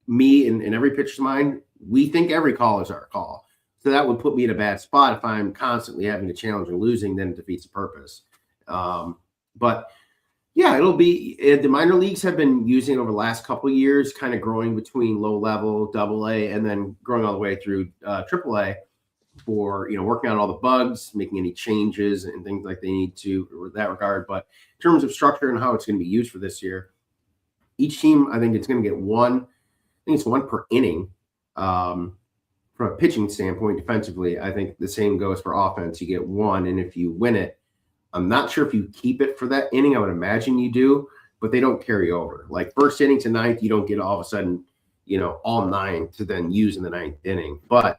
me and every pitcher's mind, we think every call is our call. So that would put me in a bad spot if I'm constantly having to challenge and losing. Then it defeats the purpose. But yeah, it'll be the minor leagues have been using it over the last couple of years, kind of growing between low level, AA, and then growing all the way through AAA for working out all the bugs, making any changes and things like they need to in that regard. But in terms of structure and how it's going to be used for this year, each team, I think it's going to get one. I think it's one per inning. From a pitching standpoint, defensively, I think the same goes for offense. You get one, and if you win it, I'm not sure if you keep it for that inning. I would imagine you do, but they don't carry over. Like first inning to ninth, you don't get all of a sudden, all 9 to then use in the 9th inning. But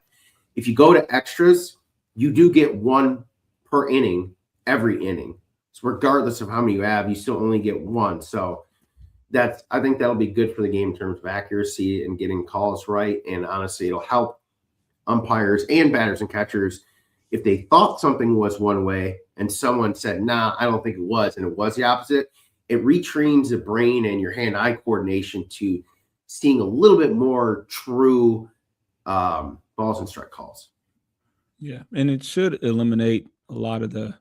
if you go to extras, you do get one per inning every inning. So regardless of how many you have, you still only get one. So I think that'll be good for the game in terms of accuracy and getting calls right. And honestly, it'll help umpires and batters and catchers. If they thought something was one way and someone said, nah, I don't think it was, and it was the opposite, it retrains the brain and your hand-eye coordination to seeing a little bit more true balls and strike calls. Yeah, and it should eliminate a lot of the,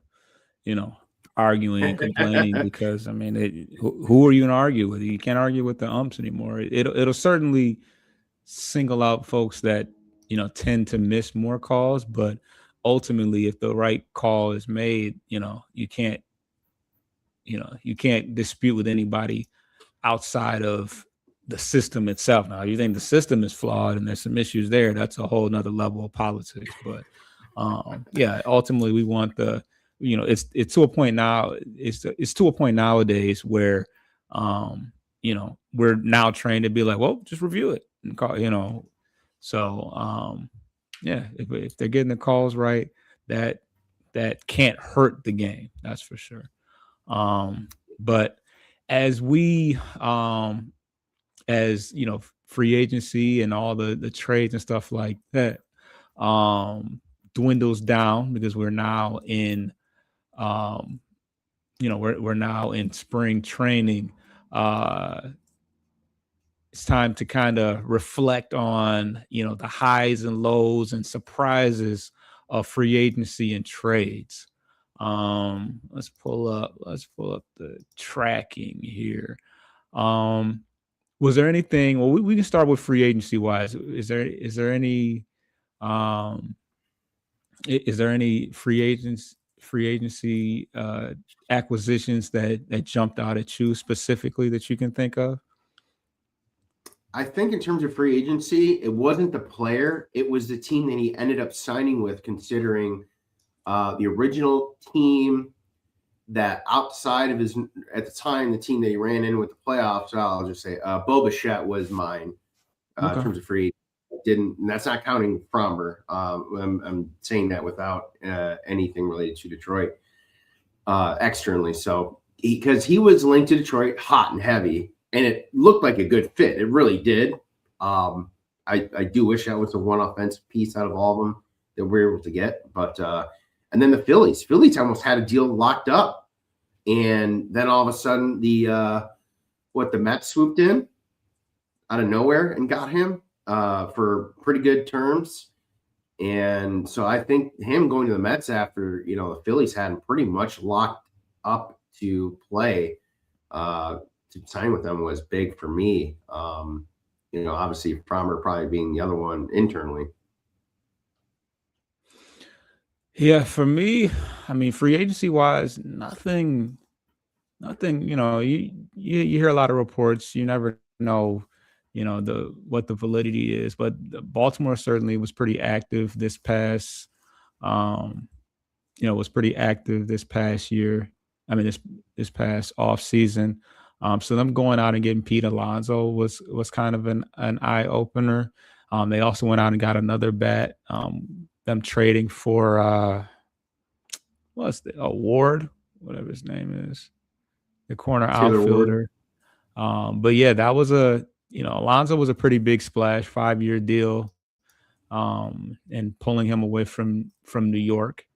arguing and complaining because, who are you going to argue with? You can't argue with the umps anymore. It'll certainly single out folks that, tend to miss more calls, but ultimately, if the right call is made, you can't dispute with anybody outside of the system itself. Now, you think the system is flawed and there's some issues there, that's a whole nother level of politics. But yeah, ultimately, we want it's to a point now. It's to a point nowadays where we're now trained to be like, well, just review it and call, So yeah, if they're getting the calls right, that can't hurt the game. That's for sure. But as we, free agency and all the trades and stuff like that, dwindles down because we're now in we're now in spring training. It's time to kind of reflect on, the highs and lows and surprises of free agency and trades. Let's pull up the tracking here. Was there anything? Well, we can start with free agency wise. Um, is there any free agency acquisitions that jumped out at you specifically that you can think of? I think in terms of free agency, it wasn't the player; it was the team that he ended up signing with. Considering the original team that outside of his at the time, the team that he ran in with the playoffs, I'll just say Bo Bichette was mine in terms of free. And that's not counting Fromber. I'm saying that without anything related to Detroit externally. So because he was linked to Detroit hot and heavy, and it looked like a good fit. It really did. I do wish that was the one offensive piece out of all of them that we were able to get. But and then the Phillies almost had a deal locked up, and then all of a sudden the Mets swooped in out of nowhere and got him for pretty good terms. And so I think him going to the Mets after the Phillies had him pretty much locked up to play to sign with them was big for me. Obviously Fromber probably being the other one internally. Yeah, for me, I mean, free agency wise, nothing. You hear a lot of reports. You never know, what the validity is. But Baltimore certainly was pretty active this past, was pretty active this past year. I mean, this past off season. So them going out and getting Pete Alonso was kind of an eye opener. They also went out and got another bat. Them trading for what's the Ward, whatever his name is, the corner outfielder. But yeah, that was Alonso was a pretty big splash, 5-year deal, and pulling him away from New York.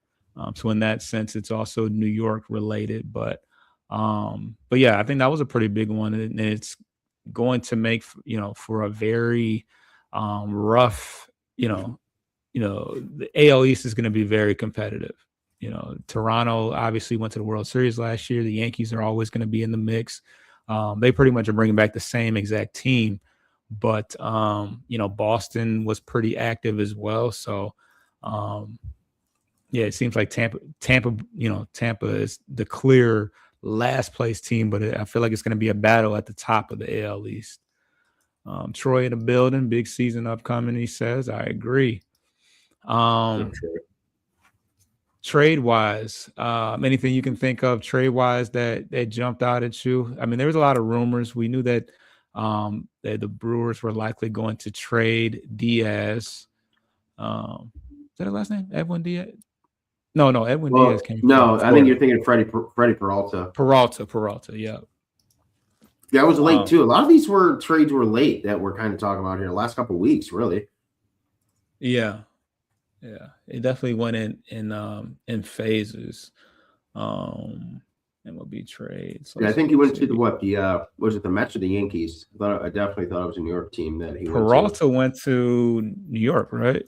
So in that sense, it's also New York related. But yeah, I think that was a pretty big one, and it's going to make for a very rough, the AL East is going to be very competitive. Toronto obviously went to the World Series last year. The Yankees are always going to be in the mix. They pretty much are bringing back the same exact team, but Boston was pretty active as well. So yeah, it seems like Tampa is the clear last place team, but I feel like it's going to be a battle at the top of the AL East. Troy in the building, big season upcoming, he says. I agree. Trade wise, anything you can think of trade wise that jumped out at you? I mean, there was a lot of rumors. We knew that the Brewers were likely going to trade Diaz. Is that the last name? Edwin Diaz? No, Edwin Diaz came. No, I think you're thinking Freddie Peralta. Peralta, yeah. That was late too. A lot of these trades were late that we're kind of talking about here the last couple of weeks, really. Yeah, it definitely went in phases. MLB trades. I think he went to was it the Mets or the Yankees? I definitely thought it was a New York team that he Peralta went to New York, right?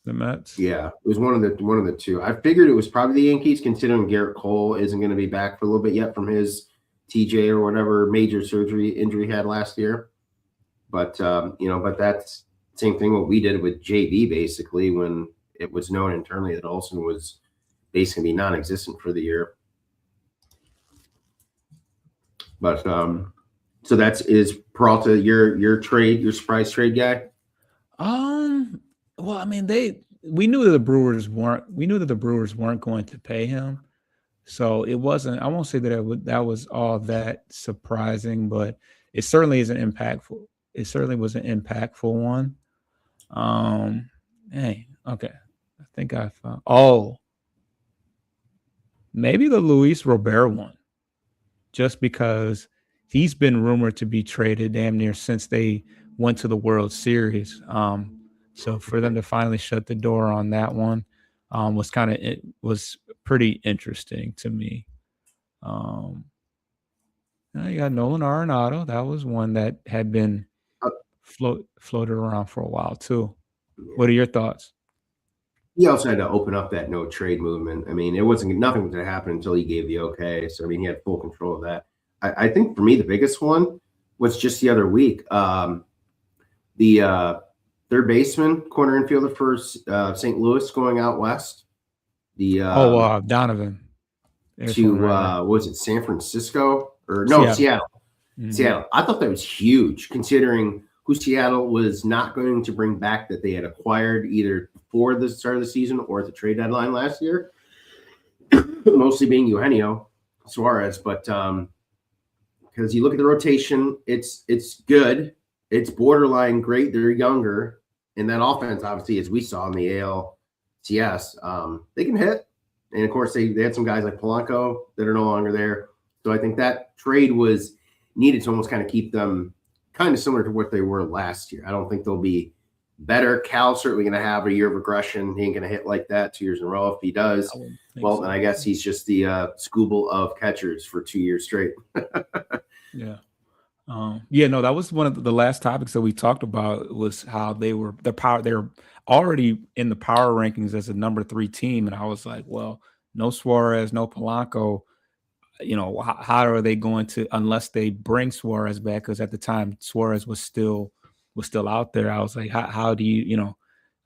The Mets. Yeah, it was one of the two. I figured it was probably the Yankees, considering Garrett Cole isn't going to be back for a little bit yet from his TJ or whatever major surgery injury he had last year. But but that's the same thing what we did with JB basically when it was known internally that Olsen was basically non-existent for the year. But so is Peralta your surprise trade guy? Well, I mean, we knew that the Brewers weren't going to pay him. So it wasn't, I won't say that that was all that surprising, but it certainly is an impactful. It certainly was an impactful one. Okay. I think I found, maybe the Luis Robert one, just because he's been rumored to be traded damn near since they went to the World Series. So for them to finally shut the door on that one was pretty interesting to me. You got Nolan Arenado. That was one that had been Uh, floated around for a while too. What are your thoughts? He also had to open up that no trade movement. I mean, nothing was going to happen until he gave the okay. So I mean, he had full control of that. I think for me, the biggest one was just the other week. The third baseman, corner infielder for St. Louis, going out west. Donovan. To was it San Francisco or no Seattle? Mm-hmm. Seattle. I thought that was huge, considering who Seattle was not going to bring back that they had acquired either before the start of the season or at the trade deadline last year. Mostly being Eugenio Suarez, but because you look at the rotation, it's good. It's borderline great. They're younger, and that offense, obviously, as we saw in the ALCS, they can hit. And of course, they had some guys like Polanco that are no longer there. So I think that trade was needed to almost kind of keep them kind of similar to what they were last year. I don't think they'll be better. Cal's certainly going to have a year of regression. He ain't going to hit like that 2 years in a row. If he does, well, then I guess he's just the Scooble of catchers for 2 years straight. Yeah. No, that was one of the last topics that we talked about, was how they're already in the power rankings as a number 3 team. And I was like, well, no Suarez, no Polanco, how are they going to, unless they bring Suarez back? Because at the time Suarez was still out there. I was like, how do you,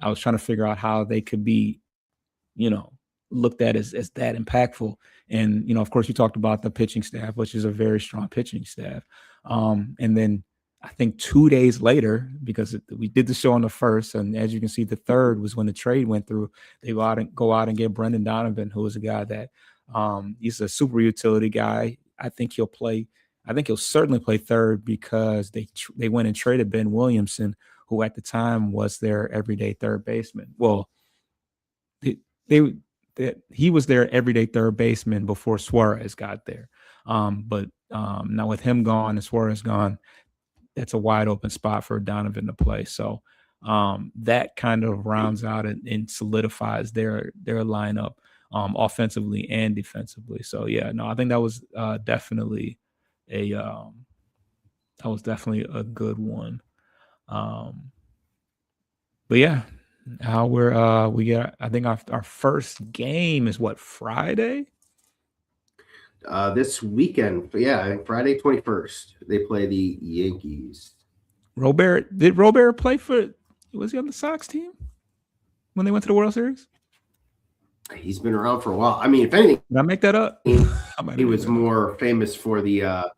I was trying to figure out how they could be, looked at as that impactful. And, of course, you talked about the pitching staff, which is a very strong pitching staff. And then I think 2 days later, because we did the show on the 1st, and as you can see, the 3rd was when the trade went through. They go out and get Brendan Donovan, who is a guy that he's a super utility guy. I think he'll certainly play 3rd, because they went and traded Ben Williamson, who at the time was their everyday 3rd baseman. Well, he was their everyday 3rd baseman before Suarez got there. But now with him gone and Suarez gone, that's a wide open spot for Donovan to play. So that kind of rounds out and solidifies their lineup offensively and defensively. So I think that was definitely a good one. But yeah, how I think our first game is Friday? This weekend. Yeah, Friday 21st. They play the Yankees. Did Robert play was he on the Sox team when they went to the World Series? He's been around for a while. I mean, if anything, did I make that up? He was more famous for the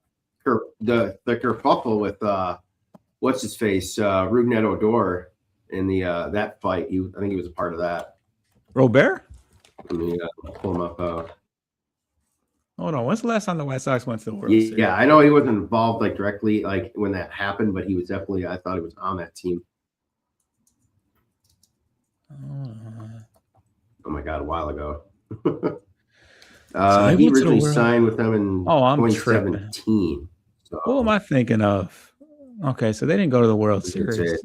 kerfuffle with what's his face, Rougned Odor in the that fight. I think he was a part of that. Robert? Let me pull him up. Hold on. When's the last time the White Sox went to the World Series? Yeah, I know he wasn't involved directly when that happened, but he was definitely. I thought he was on that team. Oh my God, a while ago. So he originally signed with them in 2017. So. What am I thinking of? Okay, so they didn't go to the World Series.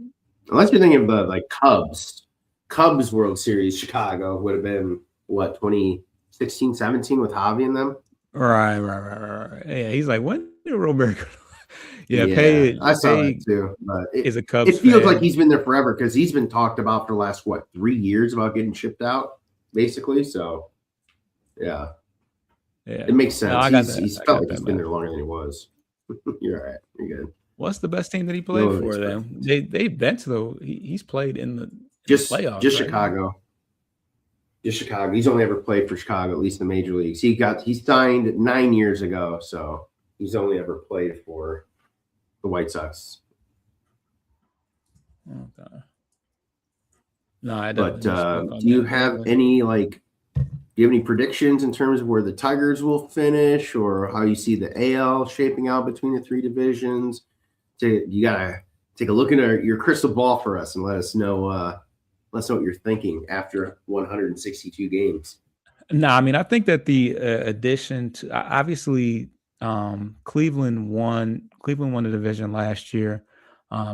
Unless you're thinking of the Cubs World Series, Chicago would have been 2016, 17 with Javi and them. Right. Yeah, he's like, when did Robert go? I saw that too. But a Cubs it feels fan. like he's been there forever, because he's been talked about for the last 3 years about getting shipped out, basically. So, yeah. It makes sense. No, he's felt like he's been there longer than he was. You're all right. You're good. What's the best team that he played for them? They've been to he's played in the playoffs. Just right? Chicago. Just Chicago. He's only ever played for Chicago, at least in the major leagues. He signed 9 years ago, so he's only ever played for the White Sox. Okay. No, I don't. But do you have any predictions in terms of where the Tigers will finish, or how you see the AL shaping out between the 3 divisions? You gotta take a look at your crystal ball for us and let us know what you're thinking after 162 games. No, I mean, I think that the addition to obviously Cleveland won the division last year.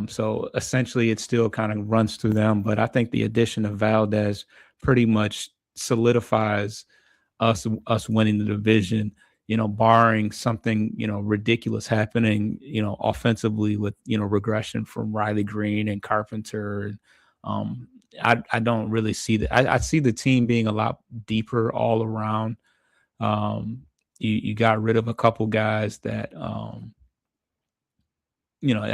So essentially it still kind of runs through them. But I think the addition of Valdez pretty much solidifies us winning the division. barring something, ridiculous happening, offensively with, regression from Riley Green and Carpenter. And I don't really see that. I see the team being a lot deeper all around. You got rid of a couple guys that, I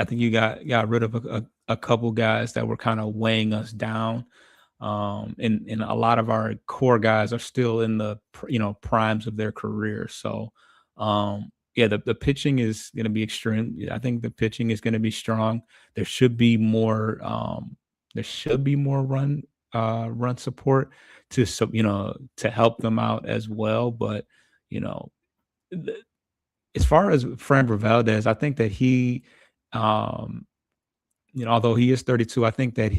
think you got rid of a couple guys that were kind of weighing us down. And a lot of our core guys are still in the primes of their career. So yeah, the pitching is going to be extreme. I think the pitching is going to be strong. There should be more run support to help them out as well. But as far as Framber Valdez, I think that he although he is 32, I think that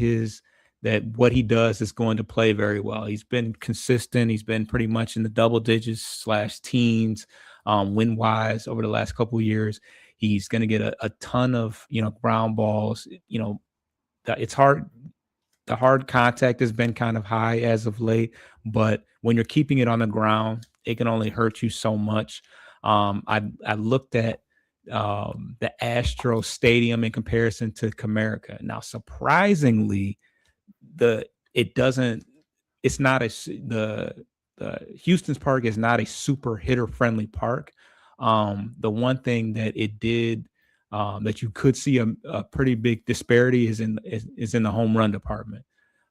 that what he does is going to play very well. He's been consistent. He's been pretty much in the double digits / teens win wise over the last couple of years. He's going to get a ton of, ground balls. It's hard. The hard contact has been kind of high as of late, but when you're keeping it on the ground, it can only hurt you so much. I looked at the Astro Stadium in comparison to Comerica. Now, surprisingly, the Houston's park is not a super hitter friendly park. The one thing that it did that you could see a pretty big disparity is in the home run department.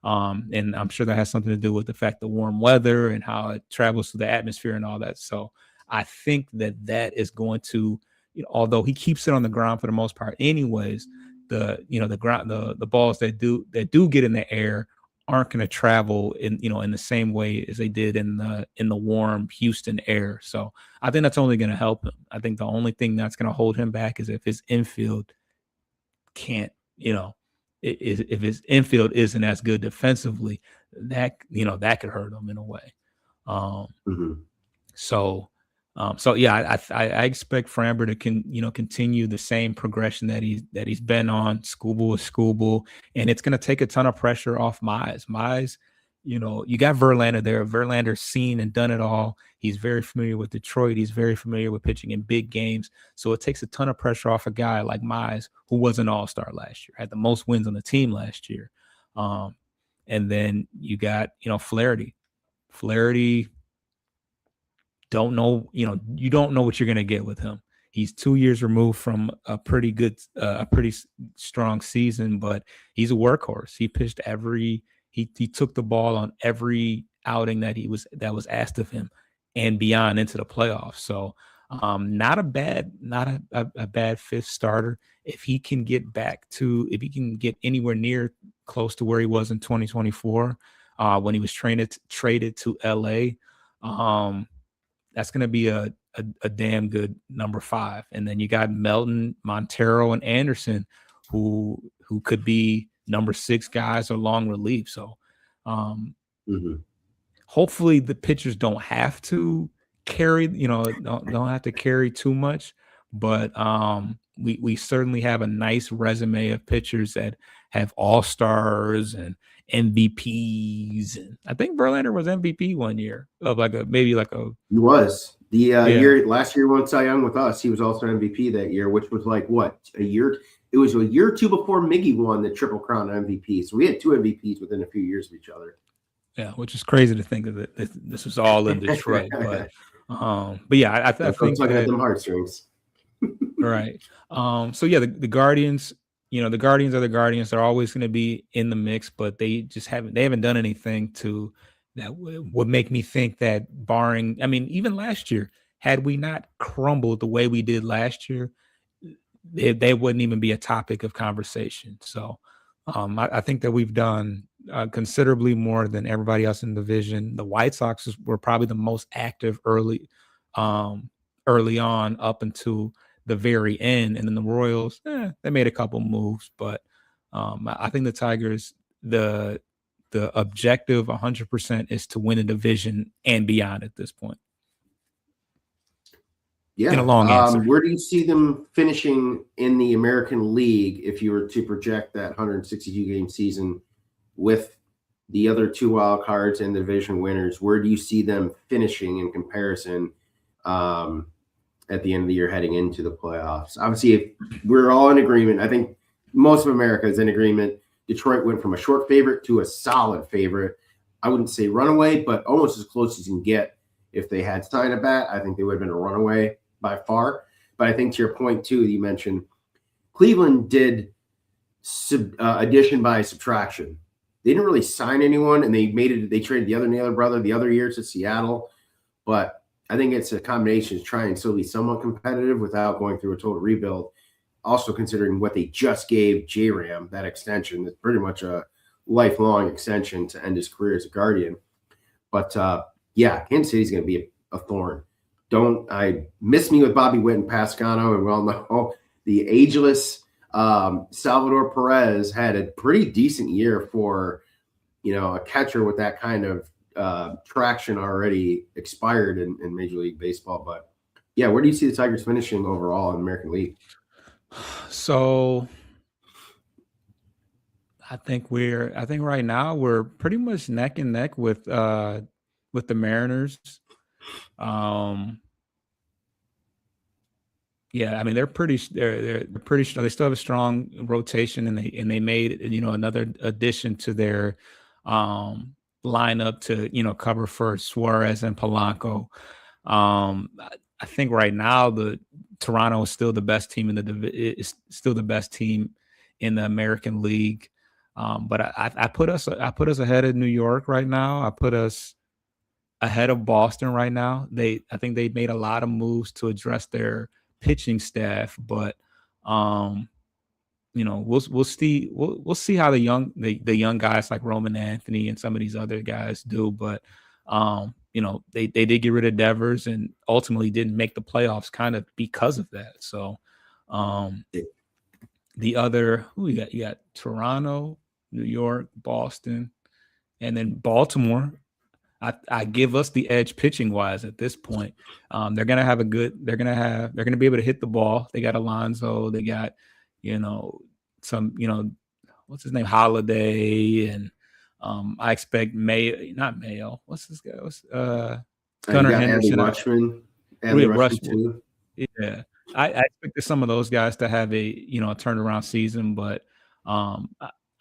And I'm sure that has something to do with the fact the warm weather and how it travels through the atmosphere and all that. So I think that is going to, although he keeps it on the ground for the most part anyways, the balls that do get in the air aren't going to travel in the same way as they did in the warm Houston air. So I think that's only going to help him. I think the only thing that's going to hold him back is if his infield can't, if his infield isn't as good defensively, that could hurt him in a way. So yeah, I expect Framber to continue the same progression that he's been on. Skubal is Skubal, and it's going to take a ton of pressure off Mize. Mize, you got Verlander there. Verlander's seen and done it all. He's very familiar with Detroit. He's very familiar with pitching in big games. So it takes a ton of pressure off a guy like Mize, who was an all-star last year, had the most wins on the team last year. And then you got Flaherty. Don't know, you don't know what you're going to get with him. He's 2 years removed from a pretty strong season, but he's a workhorse. He pitched he took the ball on every outing that was asked of him and beyond into the playoffs. So not a bad fifth starter. If he can get anywhere near close to where he was in 2024, when he was traded to LA, that's going to be a damn good number 5. And then you got Melton, Montero, and Anderson, who could be number 6 guys or long relief. So hopefully the pitchers don't have to carry, don't have to carry too much. But we certainly have a nice resume of pitchers that have all-stars and MVPs. And I think Verlander was MVP one year of he was year last year won Cy Young with us. He was also MVP that year, which was a year. It was a year or two before Miggy won the Triple Crown MVP. So we had 2 MVPs within a few years of each other. Yeah, which is crazy to think of it. This was all in Detroit, but yeah, I think looking at them heartstrings. Right. So yeah, the Guardians. The Guardians are the Guardians. They're always going to be in the mix, but they haven't done anything that would make me think that barring, even last year, had we not crumbled the way we did last year, they wouldn't even be a topic of conversation. So I think that we've done considerably more than everybody else in the division. The White Sox were probably the most active early on up until the very end, and then the Royals, they made a couple moves, but I think the Tigers, the objective 100% is to win a division and beyond at this point. Yeah. In a long answer. Where do you see them finishing in the American League if you were to project that 162 game season with the other 2 wild cards and the division winners? Where do you see them finishing in comparison? at the end of the year heading into the playoffs. Obviously, if we're all in agreement, I think most of America is in agreement. Detroit went from a short favorite to a solid favorite. I wouldn't say runaway, but almost as close as you can get. If they had signed a bat, I think they would have been a runaway by far. But I think to your point, too, you mentioned Cleveland did addition by subtraction. They didn't really sign anyone, and they traded the other Naylor brother the other year to Seattle. But I think it's a combination of trying to be somewhat competitive without going through a total rebuild. Also considering what they just gave J-Ram, that extension. That's pretty much a lifelong extension to end his career as a Guardian. But, Kansas City's going to be a thorn. I miss me with Bobby Witt and Pascano, and we all know the ageless Salvador Perez had a pretty decent year for, a catcher with that kind of traction already expired in Major League Baseball. But, where do you see the Tigers finishing overall in the American League? So I think right now we're pretty much neck and neck with the Mariners. They're pretty strong. They still have a strong rotation, and they made another addition to their lineup to cover for Suarez and Polanco. I think right now the Toronto is still the best team in the American League. But I put us ahead of New York right now. I put us ahead of Boston right now. I think they made a lot of moves to address their pitching staff, but we'll see how the young guys like Roman Anthony and some of these other guys do. But they did get rid of Devers and ultimately didn't make the playoffs kind of because of that. So the other you got Toronto, New York, Boston, and then Baltimore. I give us the edge pitching wise at this point. They're gonna be able to hit the ball. They got Alonso. They got some what's his name, Holiday, and I expect not Mayo. What's this guy? Gunnar Henderson. Adley too. Yeah, I expect some of those guys to have a turnaround season, but I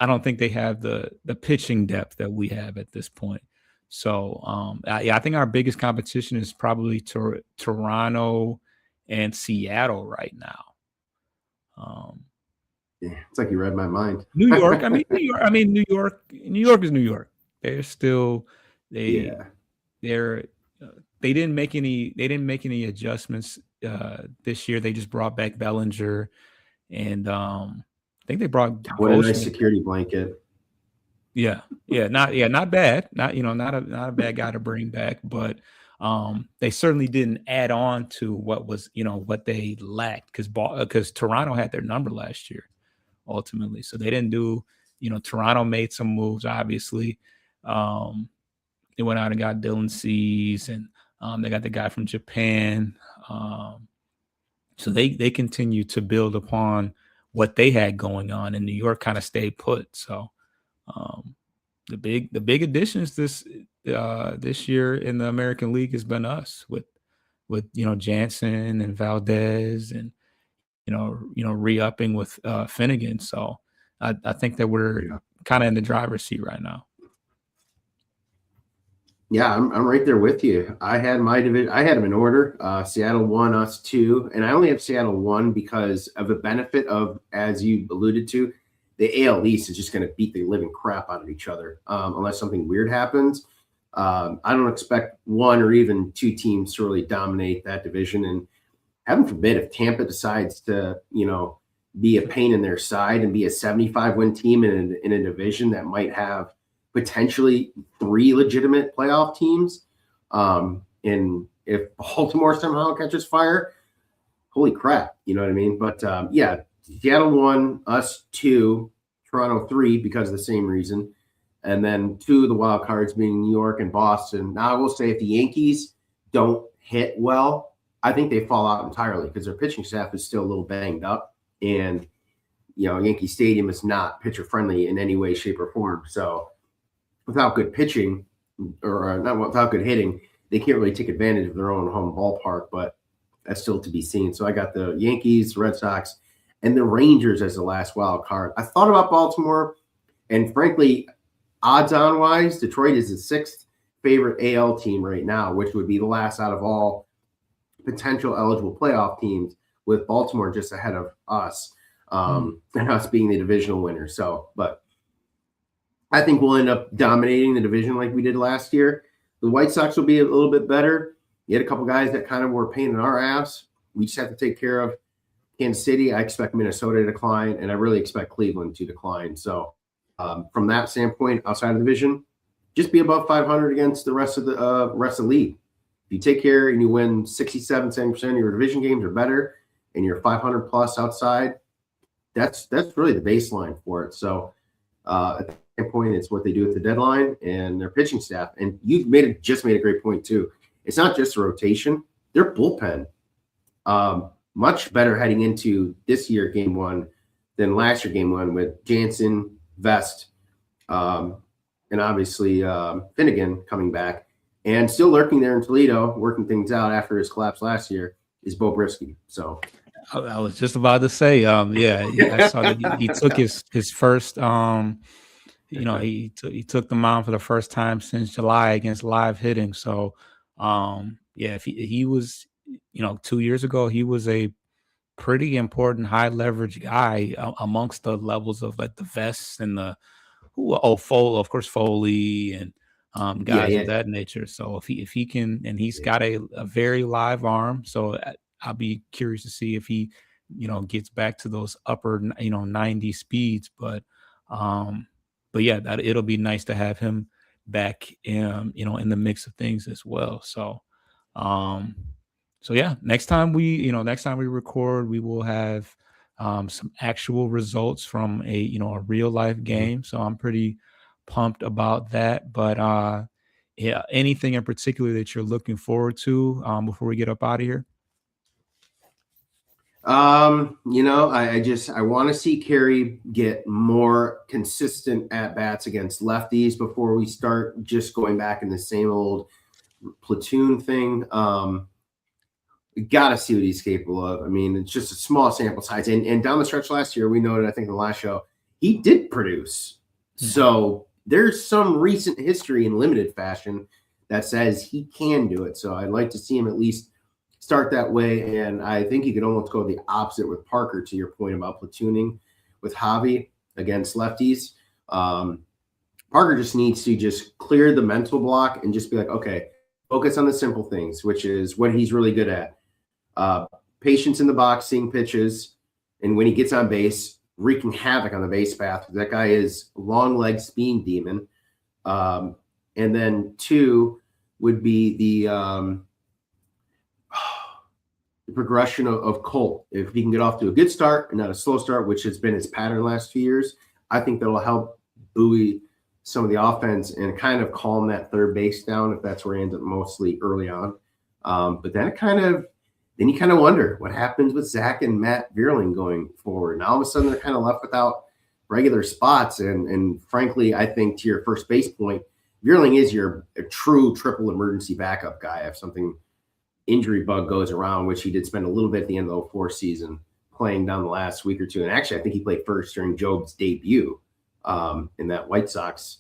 don't think they have the pitching depth that we have at this point. So I think our biggest competition is probably Toronto and Seattle right now. It's like you read my mind. New York. New York is New York. They're still they didn't make any adjustments this year. They just brought back Bellinger, and I think they brought what a nice security blanket. Not bad. Not a bad guy to bring back, but they certainly didn't add on to what was what they lacked because Toronto had their number last year ultimately. So they didn't do Toronto made some moves obviously. They went out and got Dylan Cease, and they got the guy from Japan. So they continue to build upon what they had going on, and New York kind of stayed put. So the big additions this year in the American League has been us with Jansen and Valdez, and re-upping with Finnegan. So I think that we're kind of in the driver's seat right now. Yeah, I'm right there with you. I had my division. I had them in order. Seattle 1, us 2, and I only have Seattle 1 because of the benefit of, as you alluded to, the AL East is just going to beat the living crap out of each other unless something weird happens. I don't expect one or even two teams to really dominate that division. And heaven forbid if Tampa decides to, be a pain in their side and be a 75-win team in a division that might have potentially 3 legitimate playoff teams. And if Baltimore somehow catches fire, holy crap, you know what I mean? But Seattle 1, us 2, Toronto 3 because of the same reason. And then 2 of the wild cards being New York and Boston. Now I will say if the Yankees don't hit well, I think they fall out entirely because their pitching staff is still a little banged up. And, Yankee Stadium is not pitcher friendly in any way, shape, or form. So without good pitching or not without good hitting, they can't really take advantage of their own home ballpark. But That's still to be seen. So I got the Yankees, Red Sox, and the Rangers as the last wild card. I thought about Baltimore, and frankly, odds-on wise, Detroit is the 6th favorite AL team right now, which would be the last out of all potential eligible playoff teams, with Baltimore just ahead of us, and us being the divisional winner. So, but I think we'll end up dominating the division like we did last year. The White Sox will be a little bit better. You had a couple guys that kind of were a pain in our ass. We just have to take care of Kansas City. I expect Minnesota to decline, and I really expect Cleveland to decline. So from that standpoint, outside of the division, just be above 500 against the rest of the league. If you take care and you win 67, 70% of your division games or better, and you're 500 plus outside, that's really the baseline for it. So at that point, it's what they do at the deadline and their pitching staff. And you just made a great point too. It's not just a rotation; their bullpen much better heading into this year game one than last year game one, with Jansen, Vest, and obviously Finnegan coming back, and still lurking there in Toledo, working things out after his collapse last year, is Bo Brisky. So I was just about to say, I saw that he took his first, he took the mound for the first time since July against Live Hitting. So, if he was, 2 years ago, he was a pretty important high leverage guy amongst the levels of like the Vests and Foley and guys of that nature. So if he can, and he's got a very live arm, so I'll be curious to see if he, gets back to those upper, 90 speeds. But yeah, it'll be nice to have him back, in the mix of things as well. So, yeah, next time we record, we will have some actual results from a real life game. So I'm pretty pumped about that. But anything in particular that you're looking forward to before we get up out of here? I want to see Carey get more consistent at bats against lefties before we start just going back in the same old platoon thing. We got to see what he's capable of. I mean, it's just a small sample size. And down the stretch last year, we noted, I think in the last show, he did produce. Mm-hmm. So there's some recent history in limited fashion that says he can do it. So I'd like to see him at least start that way. And I think you could almost go the opposite with Parker, to your point about platooning with Javi against lefties. Parker just needs to just clear the mental block and just be like, okay, focus on the simple things, which is what he's really good at. Patience in the box, seeing pitches, and when he gets on base, wreaking havoc on the base path. That guy is long leg speed demon. And then 2 would be the progression of Colt. If he can get off to a good start and not a slow start, which has been his pattern last few years, I think that'll help buoy some of the offense and kind of calm that third base down if that's where he ends up mostly early on. But then you kind of wonder what happens with Zach and Matt Vierling going forward. And all of a sudden they're kind of left without regular spots. And frankly, I think to your first base point, Vierling is a true triple emergency backup guy. If something injury bug goes around, which he did spend a little bit at the end of the 04 season playing down the last week or two. And actually, I think he played first during Job's debut in that White Sox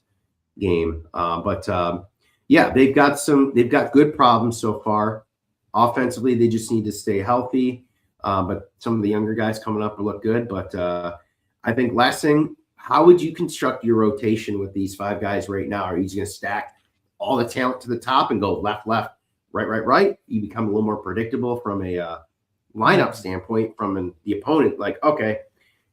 game. They've got good problems so far. Offensively, they just need to stay healthy. But some of the younger guys coming up will look good. But I think last thing, how would you construct your rotation with these 5 guys right now? Are you just going to stack all the talent to the top and go left, right? You become a little more predictable from a lineup standpoint from the opponent. Like, okay,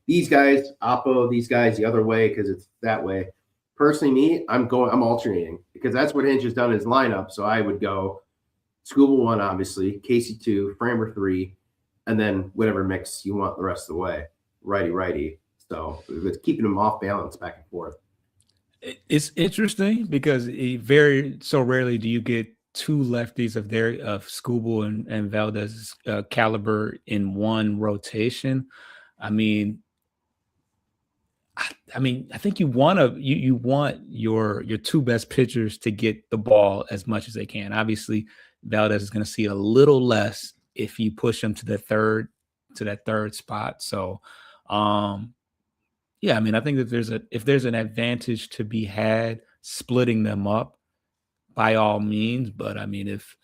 these guys, Oppo, these guys the other way because it's that way. Personally, I'm alternating because that's what Hinch has done in his lineup. So I would go Skubal 1, obviously, Casey 2, Framber 3, and then whatever mix you want the rest of the way, righty. So it's keeping them off balance back and forth. It's interesting because so rarely do you get 2 lefties of Skubal and Valdez's caliber in one rotation. I think you want your 2 best pitchers to get the ball as much as they can. Obviously, Valdez is going to see a little less if you push him to that third spot. So yeah, I mean, I think that if there's an advantage to be had splitting them up, by all means. But I mean, if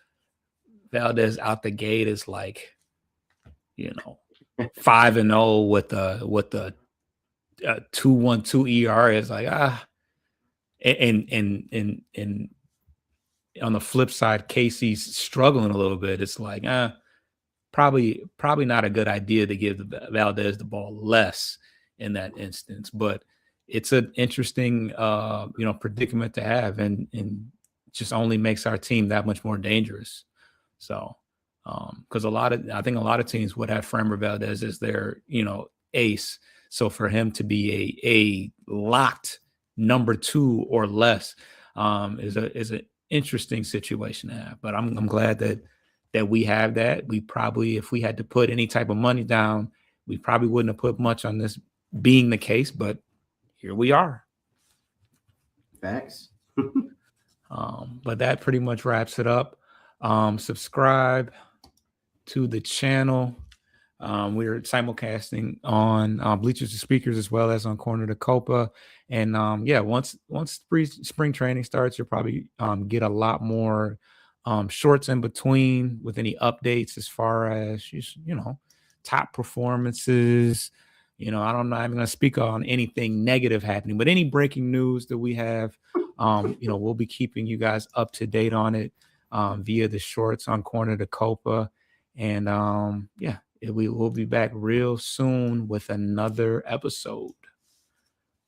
Valdez out the gate is like, 5-0 with the 2.12 ERA, is like and on the flip side, Casey's struggling a little bit. It's like probably not a good idea to give Valdez the ball less in that instance. But it's an interesting predicament to have, and just only makes our team that much more dangerous. So because I think a lot of teams would have Framber Valdez as their ace. So for him to be a locked number 2 or less is an interesting situation to have. But I'm glad that we have that. We probably, if we had to put any type of money down, we probably wouldn't have put much on this being the case, but here we are. Facts. But that pretty much wraps it up. Subscribe to the channel. We're simulcasting on Bleachers to Speakers as well as on Corner to Copa. And once spring training starts, you'll probably get a lot more shorts in between with any updates as far as top performances. I'm not even going to speak on anything negative happening, but any breaking news that we have, we'll be keeping you guys up to date on it via the shorts on Corner to Copa. And we will be back real soon with another episode.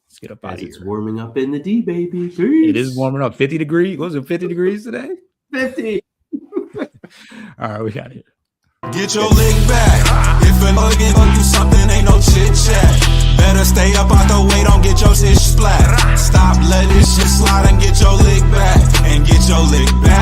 Let's get up out of here. It's warming up in the D, baby. Peace. It is warming up. 50 degrees. What was it, 50 degrees today? 50. All right, we got it. Get your lick back. If a nigga gon' do something, ain't no chit chat. Better stay up out the way, don't get your shit splat. Stop letting this shit slide and get your lick back. And get your lick back.